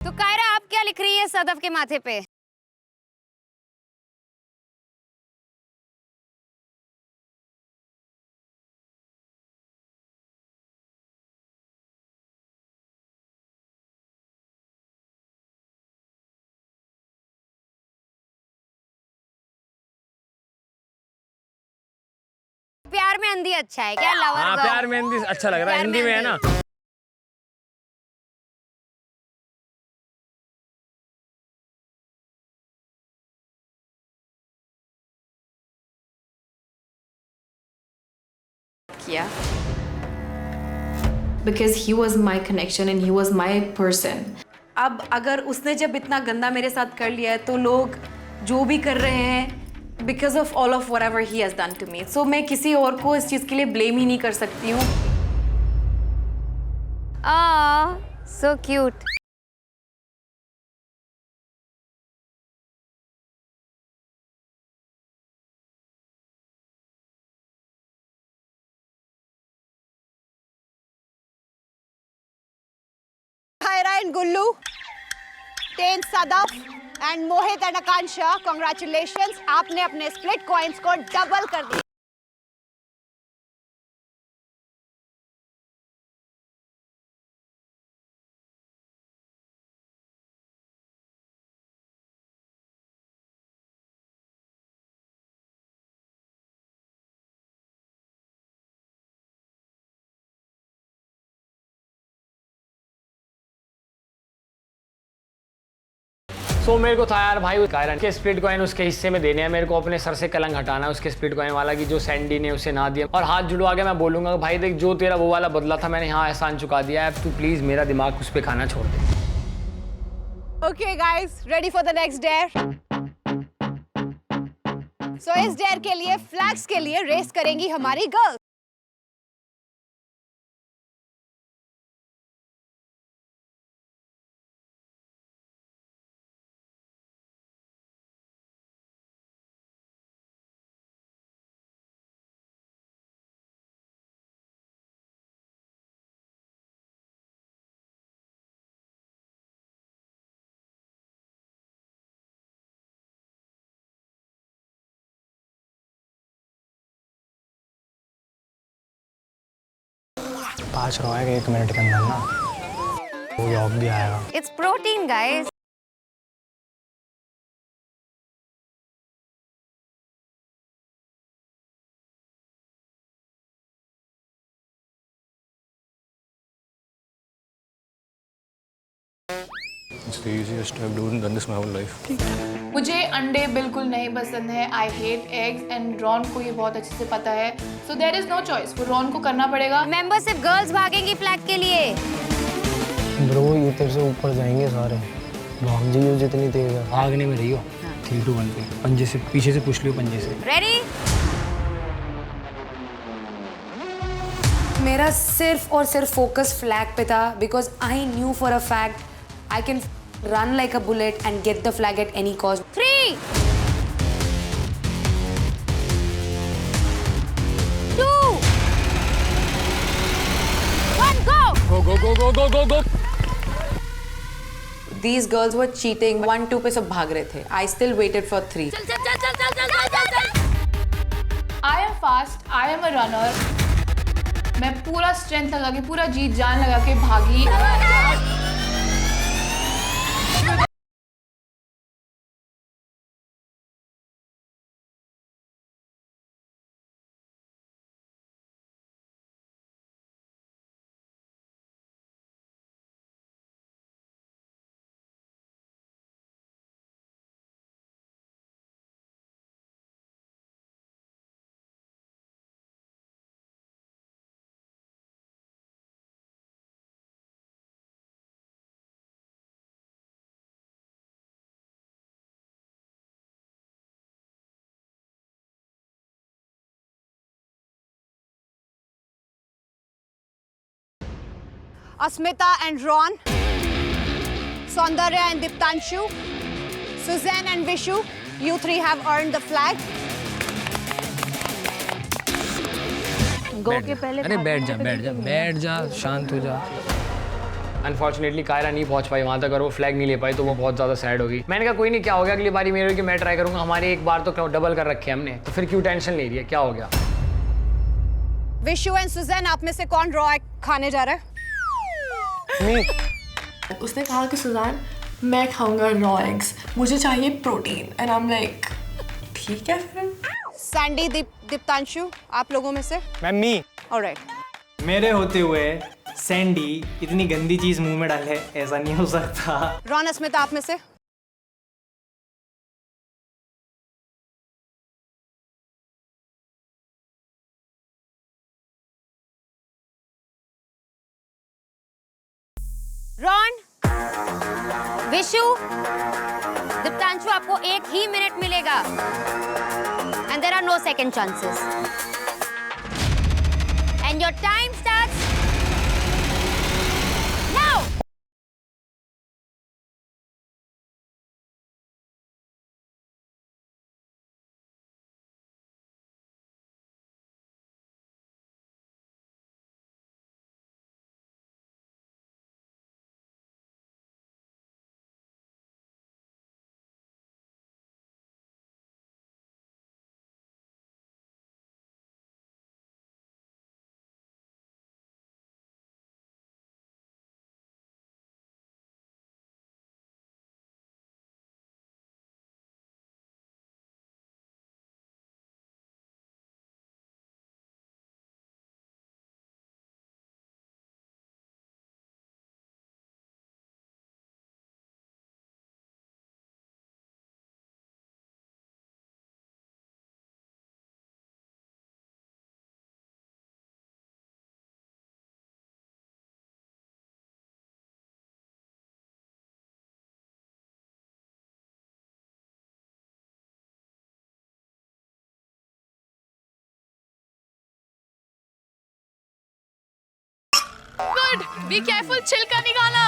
तो कायरा आप क्या लिख रही है सदफ के माथे पे? प्यार में अंधी अच्छा है क्या? लवर हाँ, प्यार में अंधी अच्छा लग रहा है, हिंदी में है ना। किया because he was my connection and he was my person. अब अगर उसने जब इतना गंदा मेरे साथ कर लिया है तो लोग जो भी कर रहे हैं because of all of whatever he has done to me. So मैं किसी और को इस चीज़ के लिए blame ही नहीं कर सकती हूँ। so cute. Kaira and Gullu, Ten Sadaf and Mohit and Akansha, congratulations, आपने अपने split coins को double कर दिया। सो मेरे को था यार भाई कायरा के स्प्लिट कॉइन उसके हिस्से में देने हैं, मेरे को अपने सर से कलंक हटाना है उसके स्प्लिट कॉइन वाला की जो सैंडी ने उसे ना दिया। और हाथ जुड़वा के मैं बोलूंगा भाई देख जो तेरा वो वाला बदला था मैंने यहाँ एहसान चुका दिया है, अब तू प्लीज मेरा दिमाग उस पे खाना छोड़ दे। Okay guys, ready for the next dare? So इस dare के लिए फ्लैग्स के लिए रेस करेंगी हमारी गर्ल्स। पाँच रोएगा 1 मिनट के अंदर ना, वो यॉक भी आएगा। It's protein guys. It's the easiest I've done this my whole life. मुझे अंडे बिल्कुल नहीं पसंद है। I hate eggs and Ron को ये बहुत अच्छे से पता है। So there is no choice, वो रॉन को करना पड़ेगा। मेंबर सिर्फ गर्ल्स भागेंगी फ्लैग के लिए। ब्रो ये तेरे से ऊपर जाएंगे सारे, भाग जी जितनी तेज है भागने में रही हो। 3 2 1 पे पंजे से पीछे से पुश लियो, पंजे से। रेडी? मेरा सिर्फ और सिर्फ फोकस फ्लैग पे था because I knew for a fact I can run like a bullet and get the flag at any cost. 3 2 1 go! Go go go go go go go! These girls were cheating. 1 2 पे सब भाग रहे थे. I still waited for 3. चल चल चल चल चल चल चल चल। I am fast. I am a runner. मैं पूरा स्ट्रेंथ लगा के, पूरा जी जान लगा के भागी। Asmita and Ron, Saundarya and Diptanshu, Suzanne and Vishu, you three have earned the flag. Go के पहले अरे बैठ जा शांत हो जा। अनफॉर्चुनेटली कायरा नहीं पहुंच पाई वहां तक और वो फ्लैग नहीं ले पाई तो वो बहुत ज़्यादा सैड होगी। मैंने कहा कोई नहीं, क्या हो गया, अगली बारी मेरे कि मैं ट्राई करूंगा। हमारे एक बार तो डबल कर रखे हमने, तो फिर क्यों टेंशन ले रही है, क्या हो गया। विशु एंड सुजैन, आप में से कौन रॉ एग खाने जा रहा है? उसने कहा कि सुजान मैं खाऊंगा रॉ एग्स, मुझे चाहिए protein, and I am like ठीक है फिर। सैंडी, दीप्तांशु, आप लोगों में से? मैं मी। ऑलराइट। मेरे होते हुए सैंडी इतनी गंदी चीज मुंह में डाले, ऐसा नहीं हो सकता। रॉन, अस्मिता, आप में से? रॉन, विशु, दीप्तांशु, आपको 1 ही मिनट मिलेगा and there are no second chances and your time starts now. Good. Be careful, छिलका निकाला।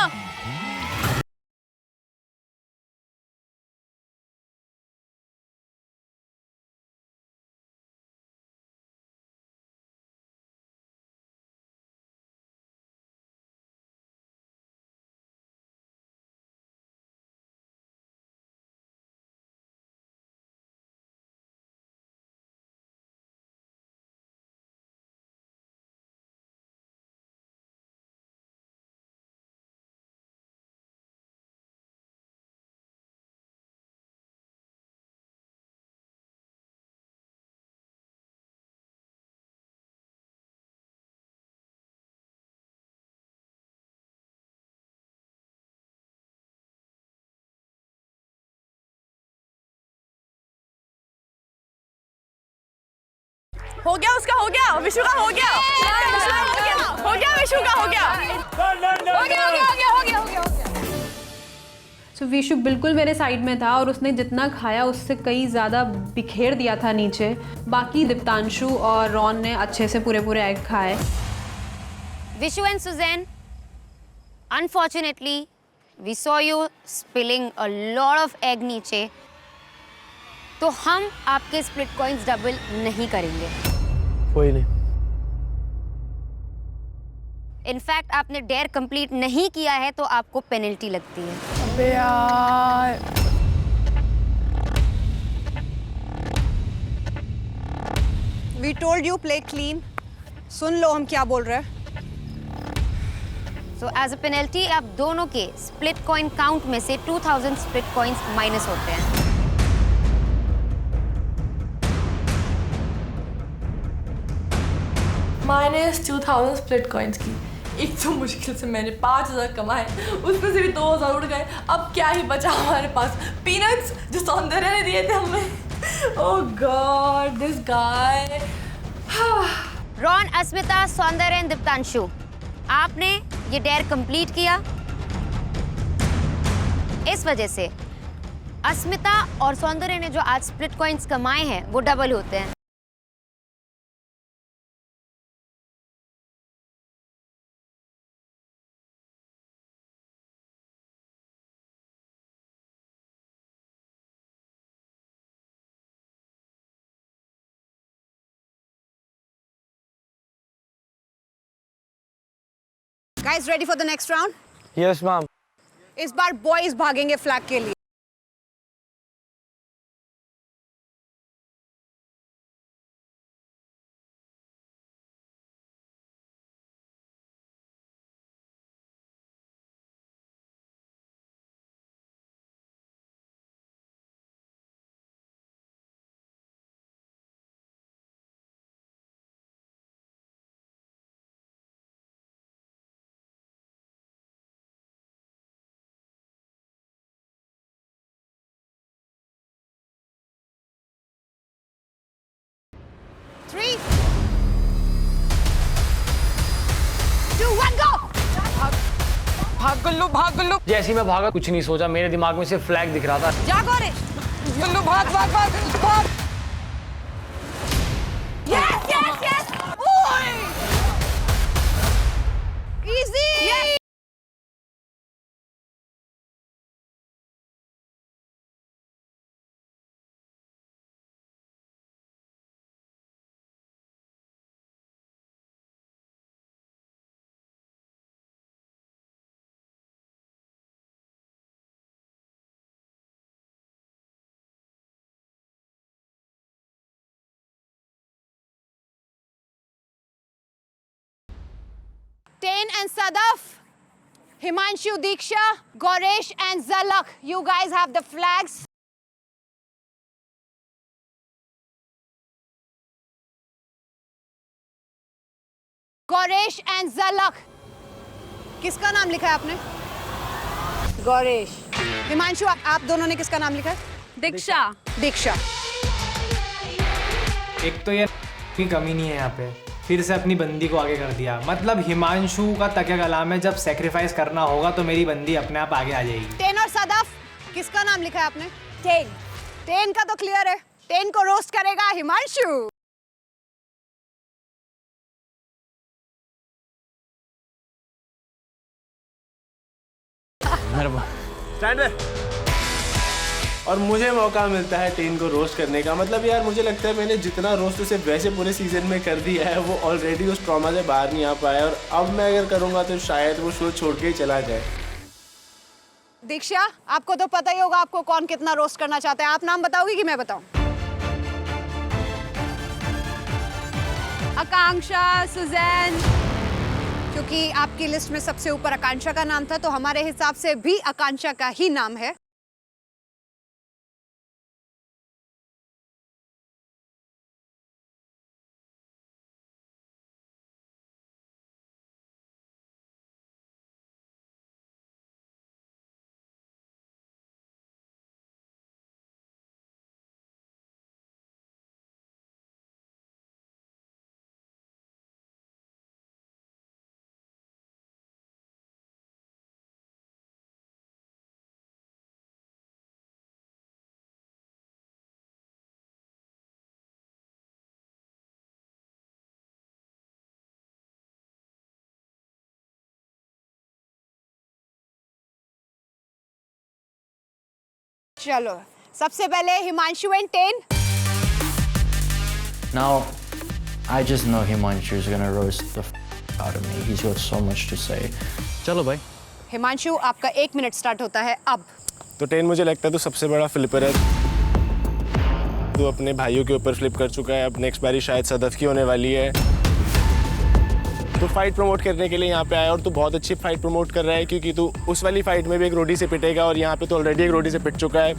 हो गया उसका, हो गया विशु का, हो गया विशु का, हो गया, हो गया विशु का, हो गया, हो गया, हो गया, हो गया, हो गया, हो गया, हो गया। सो विशु बिल्कुल मेरे साइड में था और उसने जितना खाया उससे कई ज़्यादा बिखेर दिया था नीचे। बाकी दीप्तांशु और रॉन ने अच्छे से पूरे एग खाए। Vishu and Suzanne, unfortunately we saw you spilling a lot of egg नीचे, तो हम आपके स्प्लिट कॉइंस डबल नहीं करेंगे। कोई नहीं। इनफैक्ट आपने डेयर कंप्लीट नहीं किया है तो आपको पेनल्टी लगती है। अबे यार। We told you play clean. सुन लो हम क्या बोल रहे हैं। So as a penalty आप दोनों के स्प्लिट कॉइन काउंट में से 2000 स्प्लिट कॉइंस माइनस होते हैं। -2000 स्प्लिट कॉइन्स की। एक तो मुश्किल से मैंने 5000 कमाए, उसमें से भी 2000 उड़ गए। अब क्या ही बचा हमारे पास? पीनट्स जो सौंदर्य ने दिए थे हमें। ओह गॉड, दिस गाय। रॉन, अस्मिता, सौंदर्य एंड दीप्तांशु, आपने ये डेयर कंप्लीट किया। इस वजह से अस्मिता और सौंदर्य ने जो आज स्प्लिट कॉइंस कमाए हैं वो डबल होते हैं। Guys ready for the next round? Yes ma'am. इस बार बॉयज भागेंगे फ्लैग के लिए। Three, 2, 1, go! भाग गुल्लू। जैसे ही मैं भागा कुछ नहीं सोचा, मेरे दिमाग में सिर्फ फ्लैग दिख रहा था। जागो रे। गुल्लू भाग। Yes! Easy! Yes! Tain and Sadaf, Himanshu, Diksha, Goresh and Zalak. You guys have the flags. Goresh and Zalak. किसका नाम लिखा है आपने? गौरेश। हिमांशु, आप दोनों ने किसका नाम लिखा है? दीक्षा। एक तो ये की कमी नहीं है यहाँ पे, फिर से अपनी बंदी को आगे कर दिया। मतलब हिमांशु का तकिया कलाम है, जब सेक्रीफाइस करना होगा तो मेरी बंदी अपने आप आगे आ जाएगी। टेन और सदफ, किसका नाम लिखा है आपने? टेन का तो क्लियर है, टेन को रोस्ट करेगा हिमांशु। और मुझे मौका मिलता है टेन को रोस्ट करने का। मतलब यार मुझे लगता है मैंने जितना रोस्ट उसे वैसे पूरे सीजन में कर दिया है, वो ऑलरेडी उस ट्रॉमा से बाहर नहीं आ पाया, और अब मैं अगर करूँगा तो शायद वो शो छोड़ के ही चला जाए। दीक्षा, आपको तो पता ही होगा आपको कौन कितना रोस्ट करना चाहता है। आप नाम बताओगी कि मैं बताऊं? आकांक्षा, सुजैन। क्योंकि आपकी लिस्ट में सबसे ऊपर आकांक्षा का नाम था, तो हमारे हिसाब से भी आकांक्षा का ही नाम है। चलो, सबसे पहले Himanshu and ten. Now, I just know Himanshu is gonna roast the out of me. He's got so much to say. चलो भाई। हिमांशु, आपका 1 मिनट स्टार्ट होता है अब। तो टेन, मुझे लगता है तू सबसे बड़ा फ्लिपर है। तू अपने भाइयों के ऊपर फ्लिप कर चुका है, अब नेक्स्ट बारी शायद सदफ की होने वाली है। तो फाइट प्रमोट करने के लिए यहाँ पे आया, और तू बहुत अच्छी फाइट प्रमोट कर रहा है, क्योंकि तू उस वाली फाइट में भी एक रोडी से पिटेगा, और यहाँ पे तो ऑलरेडी एक रोडी से पिट चुका है।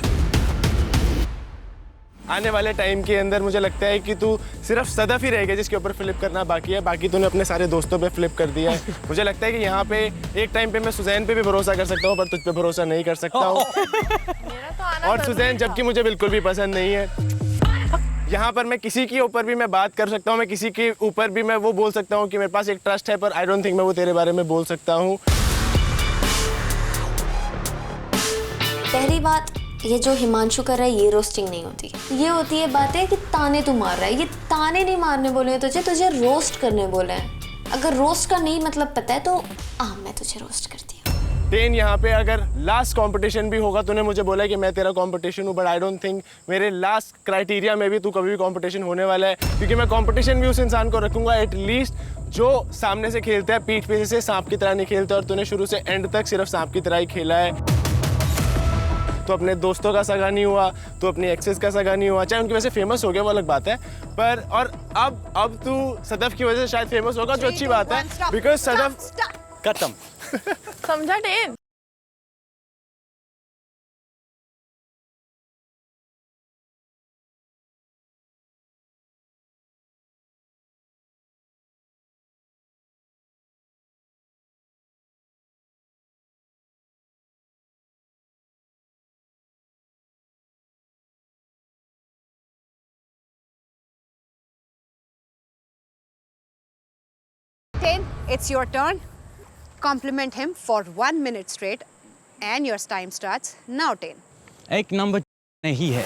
आने वाले टाइम के अंदर मुझे लगता है कि तू सिर्फ सदफ ही रहेगा जिसके ऊपर फ्लिप करना बाकी है, बाकी तूने अपने सारे दोस्तों पे फ्लिप कर दिया है। मुझे लगता है कि यहाँ पे एक टाइम पे मैं सुजैन पे भी भरोसा कर सकता हूँ, पर तुझ पे भरोसा नहीं कर सकता हूँ। और सुजैन जबकि मुझे बिल्कुल भी पसंद नहीं है। यहाँ पर मैं किसी के ऊपर भी मैं बात कर सकता हूँ, मैं किसी के ऊपर भी मैं वो बोल सकता हूँ कि मेरे पास एक ट्रस्ट है, पर आई डोंट थिंक मैं वो तेरे बारे में बोल सकता हूँ। पहली बात, ये जो हिमांशु कर रहा है ये रोस्टिंग नहीं होती, ये होती है बातें कि ताने तू मार रहा है। ये ताने नहीं मारने बोले हैं तुझे रोस्ट करने बोले हैं। अगर रोस्ट का नहीं मतलब पता है तो मैं तुझे रोस्ट करती हूँ। टेन यहाँ पे अगर लास्ट कंपटीशन भी होगा, तूने मुझे बोला कि मैं तेरा कंपटीशन हूँ, बट आई डोंट थिंक मेरे लास्ट क्राइटेरिया में भी तू कभी भी कंपटीशन होने वाला है, क्योंकि मैं कंपटीशन भी उस इंसान को रखूँगा एटलीस्ट जो सामने से खेलता है, पीठ पीछे से सांप की तरह नहीं खेलता, और तूने शुरू से एंड तक सिर्फ सांप की तरह ही खेला है। तो अपने दोस्तों का सगा नहीं हुआ, तो अपनी एक्सेस का सगा नहीं हुआ, चाहे उनकी वजह से फेमस हो गया वो अलग बात है, पर और अब तू सदफ की वजह से शायद फेमस होगा, जो अच्छी बात है, बिकॉज सदफ खत्म। समझा ten? Ten, it's your turn. Compliment him for 1 minute straight, and your time starts now. 10. एक नंबर नहीं है.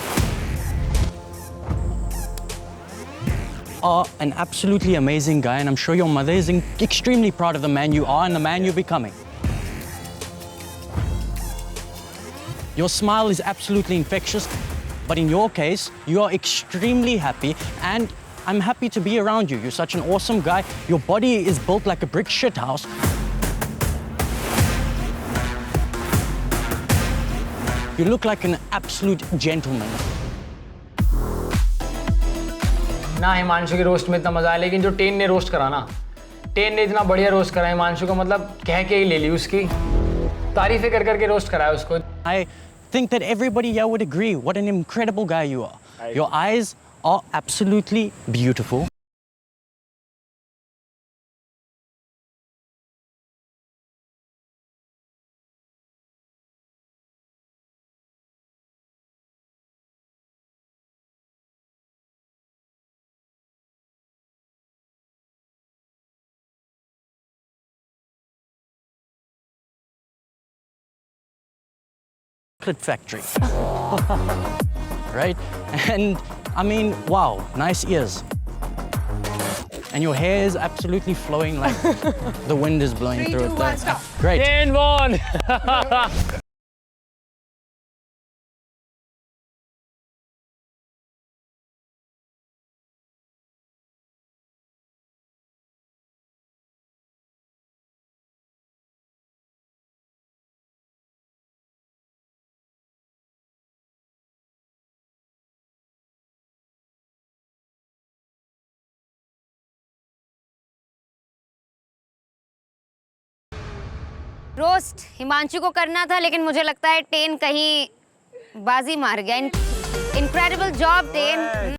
An absolutely amazing guy, and I'm sure your mother is extremely proud of the man you are and the man you're becoming. Your smile is absolutely infectious, but in your case, you are extremely happy, and I'm happy to be around you. You're such an awesome guy. Your body is built like a brick shit house. You look like an absolute gentleman. ना हिमांशु के roast में इतना मजा आया, लेकिन जो ten ने roast करा ना, टेन ने इतना बढ़िया रोस्ट करा हिमांशु का, मतलब कह के ही ले ली, उसकी तारीफें कर करके रोस्ट कराया उसको. I think that everybody here would agree what an incredible guy you are. Your eyes are absolutely beautiful. Factory. Right? And I mean, wow, nice ears. And your hair is absolutely flowing like the wind is blowing 3, through 2, it. 1, stop. Great. 10-1. Roast Himanshu को करना था, लेकिन मुझे लगता है ten कहीं बाजी मार गया. Incredible job ten.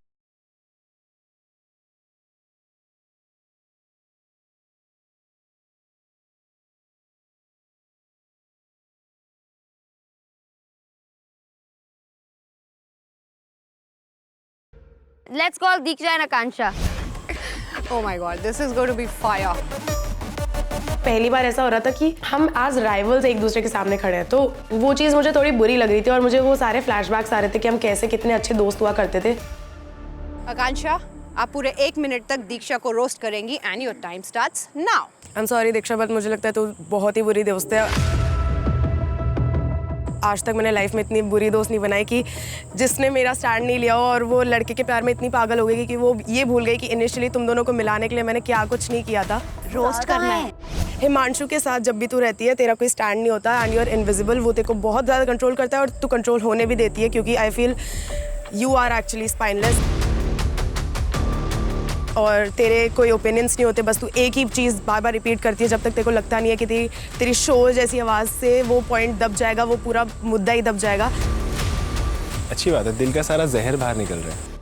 Let's call Diksha and Akansha. Oh my God, this is going to be fire. पहली बार ऐसा हो रहा था कि हम आज राइवल्स एक दूसरे के सामने खड़े हैं, तो वो चीज़ मुझे थोड़ी बुरी लग रही थी, और मुझे वो सारे फ्लैशबैक्स आ रहे थे कि हम कैसे कितने अच्छे दोस्त हुआ करते थे. आकांक्षा, आप पूरे 1 मिनट तक दीक्षा को रोस्ट करेंगी, and your time starts now. I am sorry Diksha, but मुझे लगता है तू बहुत ही बुरी दोस्त है. आज तक मैंने लाइफ में इतनी बुरी दोस्त नहीं बनाई कि जिसने मेरा स्टैंड नहीं लिया हो, और वो लड़के के प्यार में इतनी पागल हो गई कि वो ये भूल गई कि इनिशियली तुम दोनों को मिलाने के लिए मैंने क्या कुछ नहीं किया था. रोस्ट करना है. हिमांशु के साथ जब भी तू रहती है, तेरा कोई स्टैंड नहीं होता, एंड यू आर इनविजिबल. वो तेरे को बहुत ज़्यादा कंट्रोल करता है, और तू कंट्रोल होने भी देती है, क्योंकि I feel you are actually spineless, और तेरे कोई ओपिनियंस नहीं होते. बस तू एक ही चीज़ बार बार रिपीट करती है जब तक तेरे को लगता नहीं है कि तेरी शोर जैसी आवाज़ से वो पॉइंट दब जाएगा, वो पूरा मुद्दा ही दब जाएगा. अच्छी बात है, दिल का सारा जहर बाहर निकल रहा है.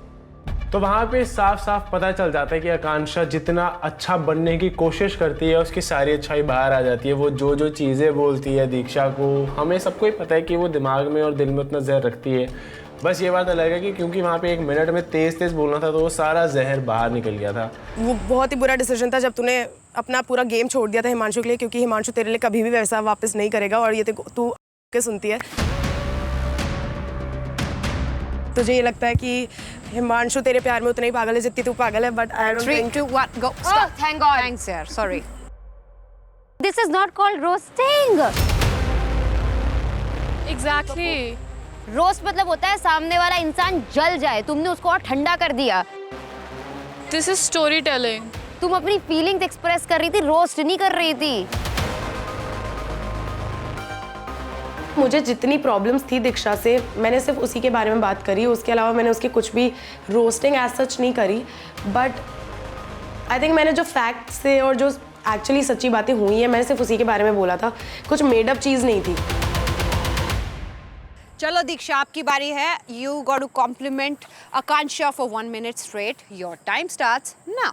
तो वहाँ पे साफ साफ पता चल जाता है कि आकांक्षा जितना अच्छा बनने की कोशिश करती है, उसकी सारी अच्छाई बाहर आ जाती है. वो जो चीज़ें बोलती है दीक्षा को, हमें सबको ही पता है कि वो दिमाग में और दिल में उतना जहर रखती है. बस ये बात अलग है कि क्योंकि वहाँ पे 1 मिनट में तेज बोलना था, तो वो सारा जहर बाहर निकल गया था. वो बहुत ही बुरा डिसीजन था जब तूने अपना पूरा गेम छोड़ दिया था हिमांशु के लिए, क्योंकि हिमांशु तेरे लिए कभी भी वैसा वापस नहीं करेगा, और ये तू के सुनती है. तुझे ये लगता है कि हिमांशु तेरे प्यार में उतना ही पागल है जितनी तू पागल है, but I don't think. 3, 2, 1, go. Stop. Thank God. Thanks, sir. Sorry. This is not called roasting. Exactly roast मतलब होता है सामने वाला इंसान जल जाए, तुमने उसको और ठंडा कर दिया। This is story telling. तुम अपनी फीलिंग्स एक्सप्रेस कर रही थी, रोस्ट नहीं कर रही थी। मुझे जितनी प्रॉब्लम्स थी दीक्षा से, मैंने सिर्फ उसी के बारे में बात करी, उसके अलावा मैंने उसकी कुछ भी रोस्टिंग एज सच नहीं करी। बट आई थिंक मैंने जो फैक्ट्स थे और जो एक्चुअली सच्ची बातें हुई हैं, मैंने सिर्फ उसी के बारे में बोला था, कुछ मेडअप चीज़ नहीं थी। चलो दीक्षा, आपकी बारी है। You got to compliment Akanksha for 1 minute straight. Your time starts now.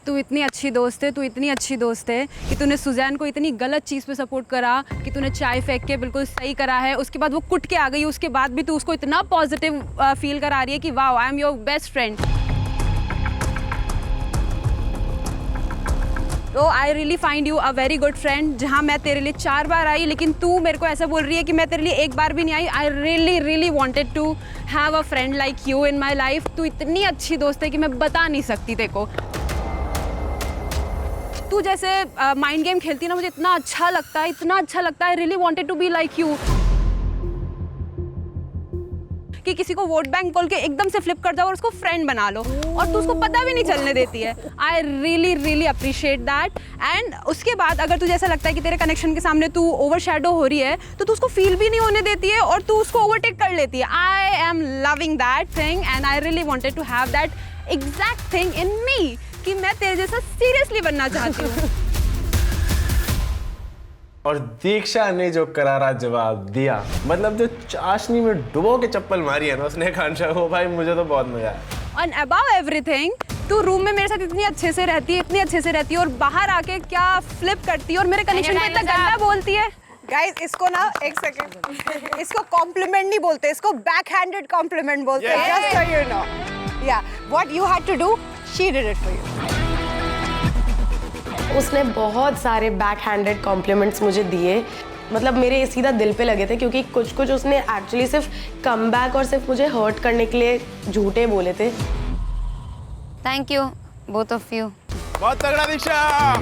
तू इतनी अच्छी दोस्त है, तू इतनी अच्छी दोस्त है कि तूने सुजैन को इतनी गलत चीज़ पे सपोर्ट करा कि तूने चाय फेंक के बिल्कुल सही करा है। उसके बाद वो कुट के आ गई, उसके बाद भी तू उसको इतना पॉजिटिव फील करा रही है कि wow, I am your best friend. तो I really find you a very good friend. जहाँ मैं तेरे लिए 4 बार आई, लेकिन तू मेरे को ऐसा बोल रही है कि मैं तेरे लिए 1 बार भी नहीं आई। I really really wanted to have a friend like you in my life. तू इतनी अच्छी दोस्त है कि मैं बता नहीं सकती तेरे को। तू जैसे माइंड गेम खेलती ना, मुझे इतना अच्छा लगता है, इतना अच्छा लगता है। I really wanted to be like you, कि किसी को वोट बैंक बोल के एकदम से फ्लिप कर जाओ और उसको फ्रेंड बना लो, और तू उसको पता भी नहीं चलने देती है। I really really appreciate that. And उसके बाद अगर तुझे ऐसा लगता है कि तेरे कनेक्शन के सामने तू ओवर शैडो हो रही है, तो तू उसको फील भी नहीं होने देती है और तू उसको ओवरटेक कर लेती है। I am loving that thing and I really wanted to have that exact thing in me, कि मैं तेरे जैसा सीरियसली बनना चाहती हूँ। और दीक्षा ने जो करारा जवाब दिया, मतलब जो चाशनी में डुबो के चप्पल मारी है ना उसने आकांक्षा को, भाई मुझे तो बहुत मजा आया। And above everything, तू रूम में मेरे साथ इतनी अच्छे से रहती है, इतनी अच्छे से रहती है, और बाहर आके क्या फ्लिप करती है और मेरे कनेक्शन को इतना गंदा बोलती है। गाइस, इसको ना एक सेकंड, इसको कॉम्प्लीमेंट नहीं बोलते, इसको बैक हैंडेड कॉम्प्लीमेंट बोलते हैं। Just so you know, yeah what you had to do, she did it for you. उसने बहुत सारे बैक हैंडेड कॉम्प्लीमेंट्स मुझे दिए, मतलब मेरे सीधा दिल पे लगे थे, क्योंकि कुछ कुछ उसने एक्चुअली सिर्फ कम बैक और सिर्फ मुझे हर्ट करने के लिए झूठे बोले थे। Thank you both of you. बहुत तगड़ा दीक्षा।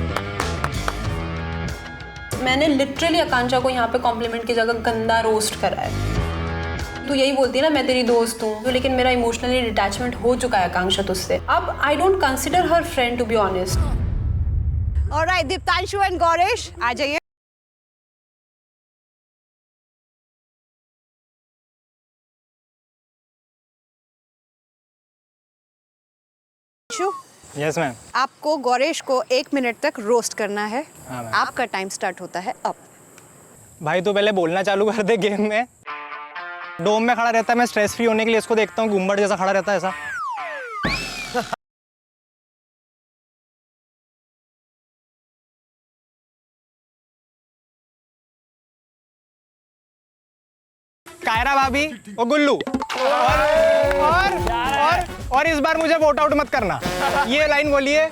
मैंने लिटरली आकांक्षा को यहाँ पे कॉम्प्लीमेंट की जगह गंदा रोस्ट करा है। तू यही बोलती है ना मैं तेरी दोस्त हूँ, लेकिन मेरा इमोशनली डिटैचमेंट हो चुका है आकांक्षा तुझसे। अब I don't consider her friend to be honest. Alright, Diptanshu and Gauresh आ जाइए। Yes ma'am. आपको गौरेश को 1 मिनट तक रोस्ट करना है। हाँ मैम। आपका टाइम स्टार्ट होता है अब। भाई तू पहले बोलना चालू कर दे। गेम में डोम में खड़ा रहता है, मैं स्ट्रेस फ्री होने के लिए इसको देखता हूँ, गुम्बद जैसा खड़ा रहता है ऐसा। कायरा भाभी और गुल्लू और इस बार मुझे वोट आउट मत करना, ये लाइन बोलिए।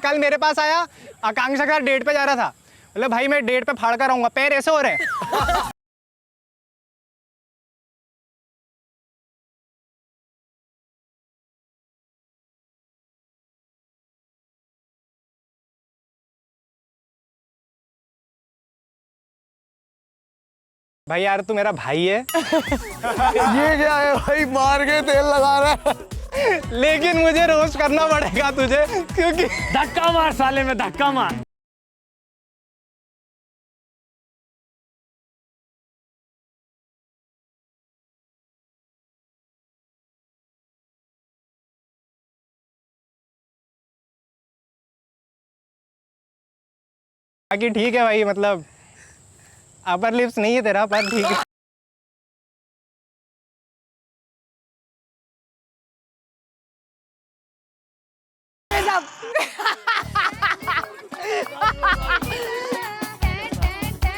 कल मेरे पास आया, आकांक्षा का डेट पे जा रहा था, बोले भाई मैं डेट पे फाड़ कर आऊंगा, पैर ऐसे हो रहे हैं। भाई यार तू मेरा भाई है। ये क्या है भाई, मार के तेल लगा रहा है। लेकिन मुझे रोस्ट करना पड़ेगा तुझे, क्योंकि धक्का मार साले में, धक्का मार। बाकी ठीक है भाई, मतलब अपर लिप्स नहीं है तेरा, पर ठीक है।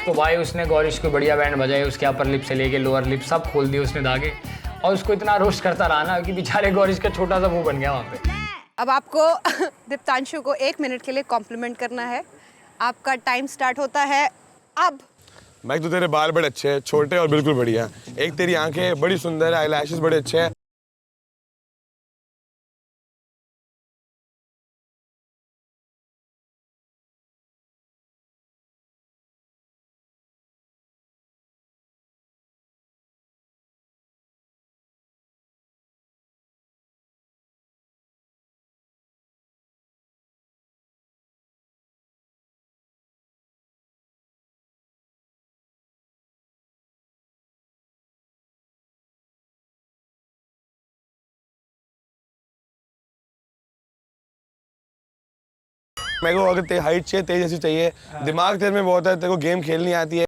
तो भाई उसने गौरीश को बढ़िया बैंड बजाई, उसके अपर लिप से लेके लोअर लिप सब खोल दिए उसने धागे, और उसको इतना रोस्ट करता रहा ना कि बेचारे गौरीश का छोटा सा मुंह बन गया वहाँ पे। अब आपको दीप्तांशु को 1 मिनट के लिए कॉम्प्लीमेंट करना है। आपका टाइम स्टार्ट होता है अब। मैं तो तेरे बाल बड़े अच्छे हैं, छोटे और बिल्कुल बढ़िया। एक तेरी आंखें बड़ी सुंदर है, आईलैशेस बड़े अच्छे हैं। मेरे को अगर तेरी हाइट चाहिए, तेज जैसी चाहिए, दिमाग तेरे में बहुत है, तेरे को गेम खेलनी आती है।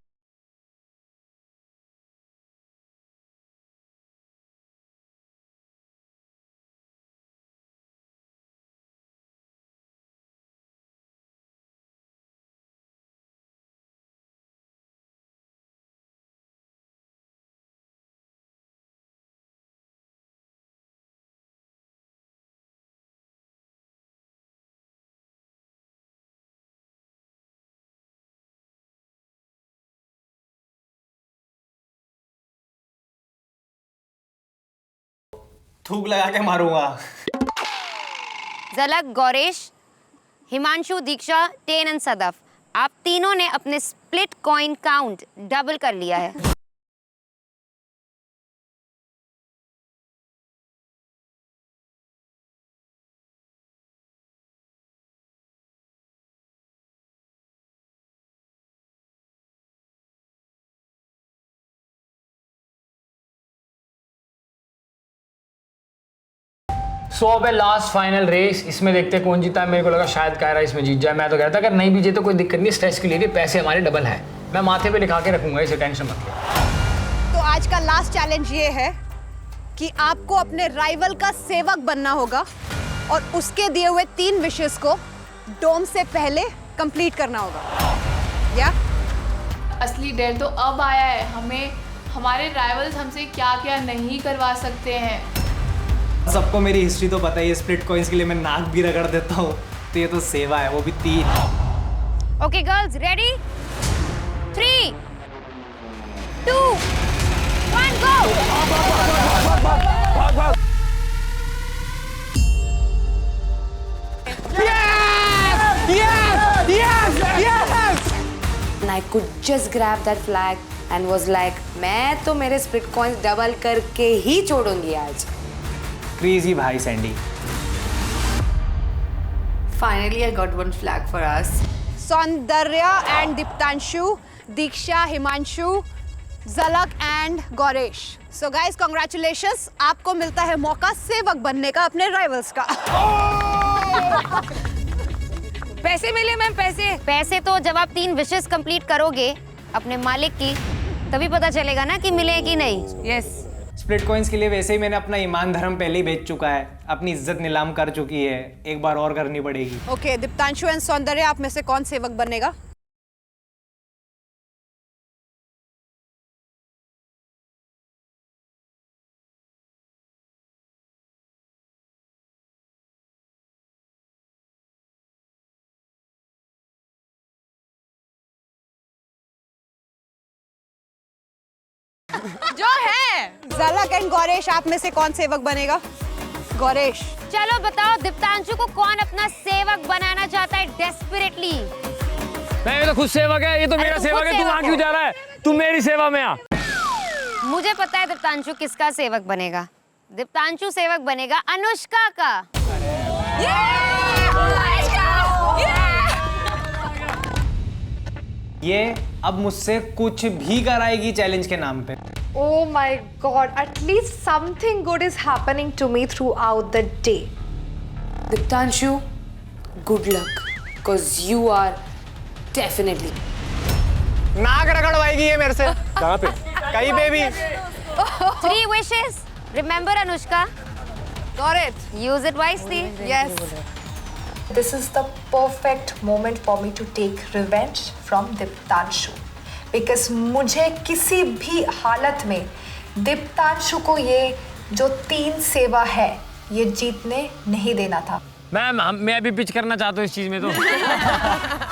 थूक लगा के मारूंगा। झलक, गौरेश, हिमांशु, दीक्षा, टेन एंड सदफ, आप तीनों ने अपने स्प्लिट कॉइन काउंट डबल कर लिया है। सो अब है लास्ट फाइनल रेस, इसमें देखते हैं कौन जीता है। मेरे को लगा शायद कायरा इसमें जीत जाए। मैं तो कहता अगर नहीं भी जीते तो कोई दिक्कत नहीं, स्ट्रेस के लिए पैसे हमारे डबल है, मैं माथे पे लिखा के रखूंगा, इसे टेंशन मत लो। तो आज का लास्ट चैलेंज ये है कि आपको अपने राइवल का सेवक बनना होगा और उसके दिए हुए 3 विशेस को डोम से पहले कंप्लीट करना होगा। या असली डर तो अब आया है, हमें हमारे राइवल्स हमसे क्या क्या नहीं करवा सकते हैं। सबको मेरी हिस्ट्री तो पता ही है, स्प्लिट कॉइंस के लिए मैं नाक भी रगड़ देता हूँ, तो ये तो सेवा है, वो भी 3। Okay girls, ready? 3, 2, 1, go! And I could just grab that flag and was like, मैं तो मेरे स्प्लिट कॉइंस डबल करके ही छोड़ूंगी आज। क्रेजी भाई Sandy. Finally, I got one flag for us. सौंदर्य एंड दीप्तांशु, दीक्षा, हिमांशु, झलक and Gauresh. So guys, congratulations, आपको मिलता है मौका सेवक बनने का अपने राइवल्स का। पैसे मिले मैम, पैसे तो जब आप 3 विशेस कंप्लीट करोगे अपने मालिक की, तभी पता चलेगा ना कि मिले कि नहीं। यस, स्प्लिट कॉइंस के लिए वैसे ही मैंने अपना ईमान धर्म पहले ही बेच चुका है, अपनी इज्जत नीलाम कर चुकी है, एक बार और करनी पड़ेगी। ओके, दीप्तांशु एंड सौंदर्य, आप में से कौन सेवक बनेगा? जो है झलक एंड गौरेश, आप में से कौन सेवक बनेगा? गौरेश। चलो बताओ, दीप्तांशु को कौन अपना सेवक बनाना चाहता है डेस्परेटली? नहीं, ये तो खुद सेवक है, ये तो मेरा सेवक है। तू वहां क्यों जा रहा है? तू मेरी सेवा में आ। मुझे पता है दीप्तांशु किसका सेवक बनेगा। दीप्तांशु सेवक बनेगा अनुष्का का। ये अब मुझसे कुछ भी कराएगी चैलेंज के नाम पे। Oh my God, at least something good is happening to me throughout the day. Diptanshu, good luck, because you are definitely. नाक रगड़वाएगी ये मेरे से। कहाँ पे? कहीं पे भी। 3 wishes. Remember Anushka. Got it. Use it wisely. Yes. This is the perfect moment for me to take revenge from Diptanshu. Because मुझे किसी भी हालत में दीप्तांशु को ये जो 3 सेवा है ये जीतने नहीं देना था। मैं अभी पिच करना चाहता हूँ इस चीज में तो।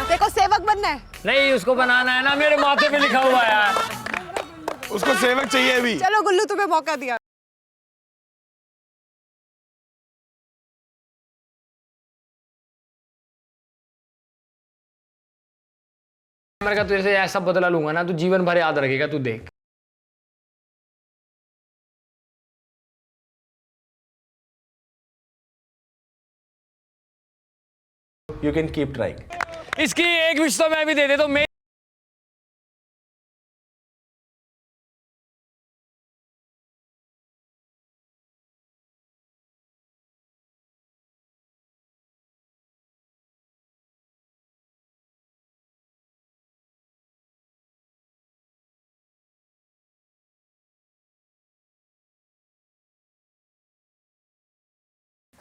देखो सेवक बनना है। नहीं, उसको बनाना है ना, मेरे माथे पे लिखा हुआ है यार। उसको सेवक चाहिए अभी। चलो गुल्लू, तुम्हें मौका दिया। मैंने कहा तुझे ऐसा बदला लूंगा ना, तू जीवन भर याद रखेगा, तू देख। You can keep trying. इसकी एक विश तो मैं भी दे देता हूँ।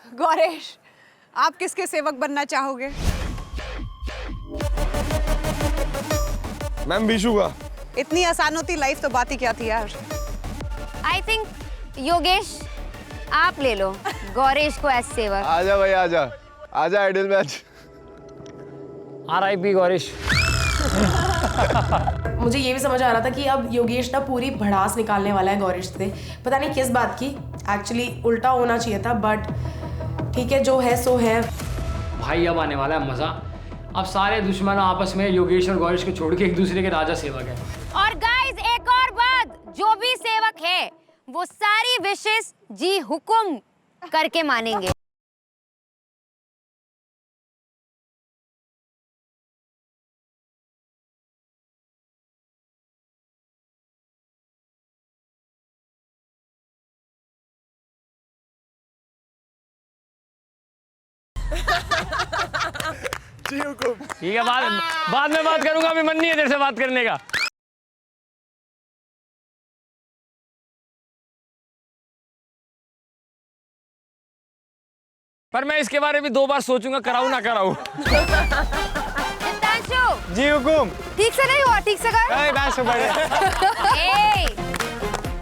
गौरेश, आप किसके सेवक बनना चाहोगे? मैम बीशू का। इतनी आसान होती लाइफ तो बात ही क्या थी यार। आई थिंक योगेश आप ले लो गौरेश को एज सेवक। आजा भाई आजा, आजा आइडल मैच। RIP गौरेश। मुझे ये भी समझ आ रहा था कि अब योगेश ना पूरी भड़ास निकालने वाला है गौरेश से, पता नहीं किस बात की। एक्चुअली उल्टा होना चाहिए था, बट ठीक है, जो है सो है। भाई अब आने वाला है मजा। अब सारे दुश्मन आपस में योगेश और गौरेश को छोड़ के एक दूसरे के राजा सेवक है। और गाइस एक और बात, जो भी सेवक है वो सारी विशेष जी हुकुम करके मानेंगे। ठीक है, बाद में बात करूंगा, अभी मन नहीं है तेरे से बात करने का। पर मैं इसके बारे में 2 बार सोचूंगा, कराऊं ना कराऊं। जी हुकुम। ठीक से नहीं हुआ, ठीक से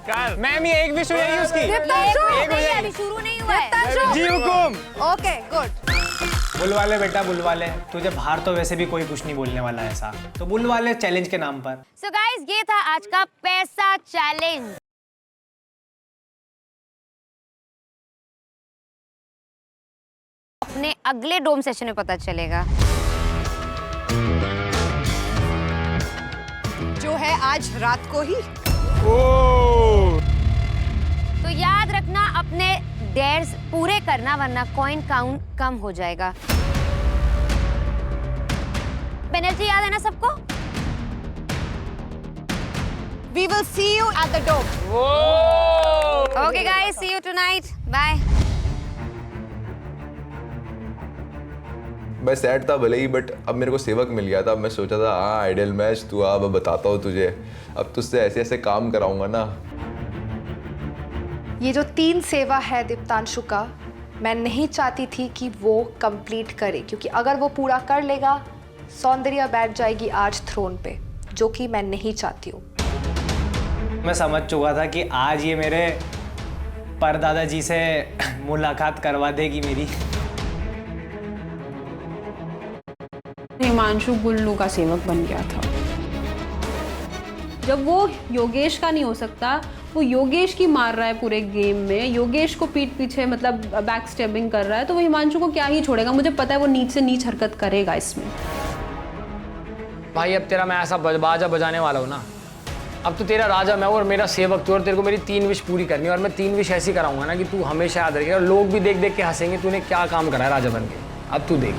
कर। मैम ये एक विश हो जाएगी उसकी। अभी शुरू नहीं हुआ है। जी हुकुम। Okay good. बुलवाले बेटा बुलवाले, तुझे बाहर तो वैसे भी कोई कुछ नहीं बोलने वाला है ऐसा, तो बुलवाले चैलेंज के नाम पर। सो गाइस ये था आज का पैसा चैलेंज। अपने अगले डोम सेशन में पता चलेगा, जो है आज रात को ही। तो याद रखना अपने डेयर्स पूरे करना, वरना कॉइन काउंट कम हो जाएगा। पेनल्टी याद है ना सबको? We will see you at the dome. Okay guys, see you tonight. Bye. मैं सैड था भले ही, बट अब मेरे को सेवक मिल गया था। अब मैं सोचा था हाँ आइडल मैच तू अब बताता हूँ तुझे, अब तुझसे ऐसे ऐसे काम कराऊंगा ना। ये जो 3 सेवा है दीप्तांशु का, मैं नहीं चाहती थी कि वो कंप्लीट करे, क्योंकि अगर वो पूरा कर लेगा सौंदर्या बैठ जाएगी आज थ्रोन पे, जो कि मैं नहीं चाहती हूँ। मैं समझ चुका था कि आज ये मेरे परदादा जी से मुलाकात करवा देगी मेरी। हिमांशु गुल्लू का सेवक बन गया था। जब वो योगेश का नहीं हो सकता, वो योगेश की मार रहा है पूरे गेम में, योगेश को पीठ पीछे मतलब बैक स्टेबिंग कर रहा है, तो वो हिमांशु को क्या ही छोड़ेगा। मुझे पता है वो नीच से नीच हरकत करेगा इसमें। भाई अब तेरा मैं ऐसा बाजा बजाने वाला हूँ ना, अब तो तेरा राजा मैं और मेरा सेवक तू, और तेरे को मेरी 3 विश पूरी करनी है। और मैं 3 विश ऐसी कराऊंगा ना कि तू हमेशा याद रखेगा, लोग भी देख देख के हंसेंगे तूने क्या काम करा है राजा बन के। अब तू देख।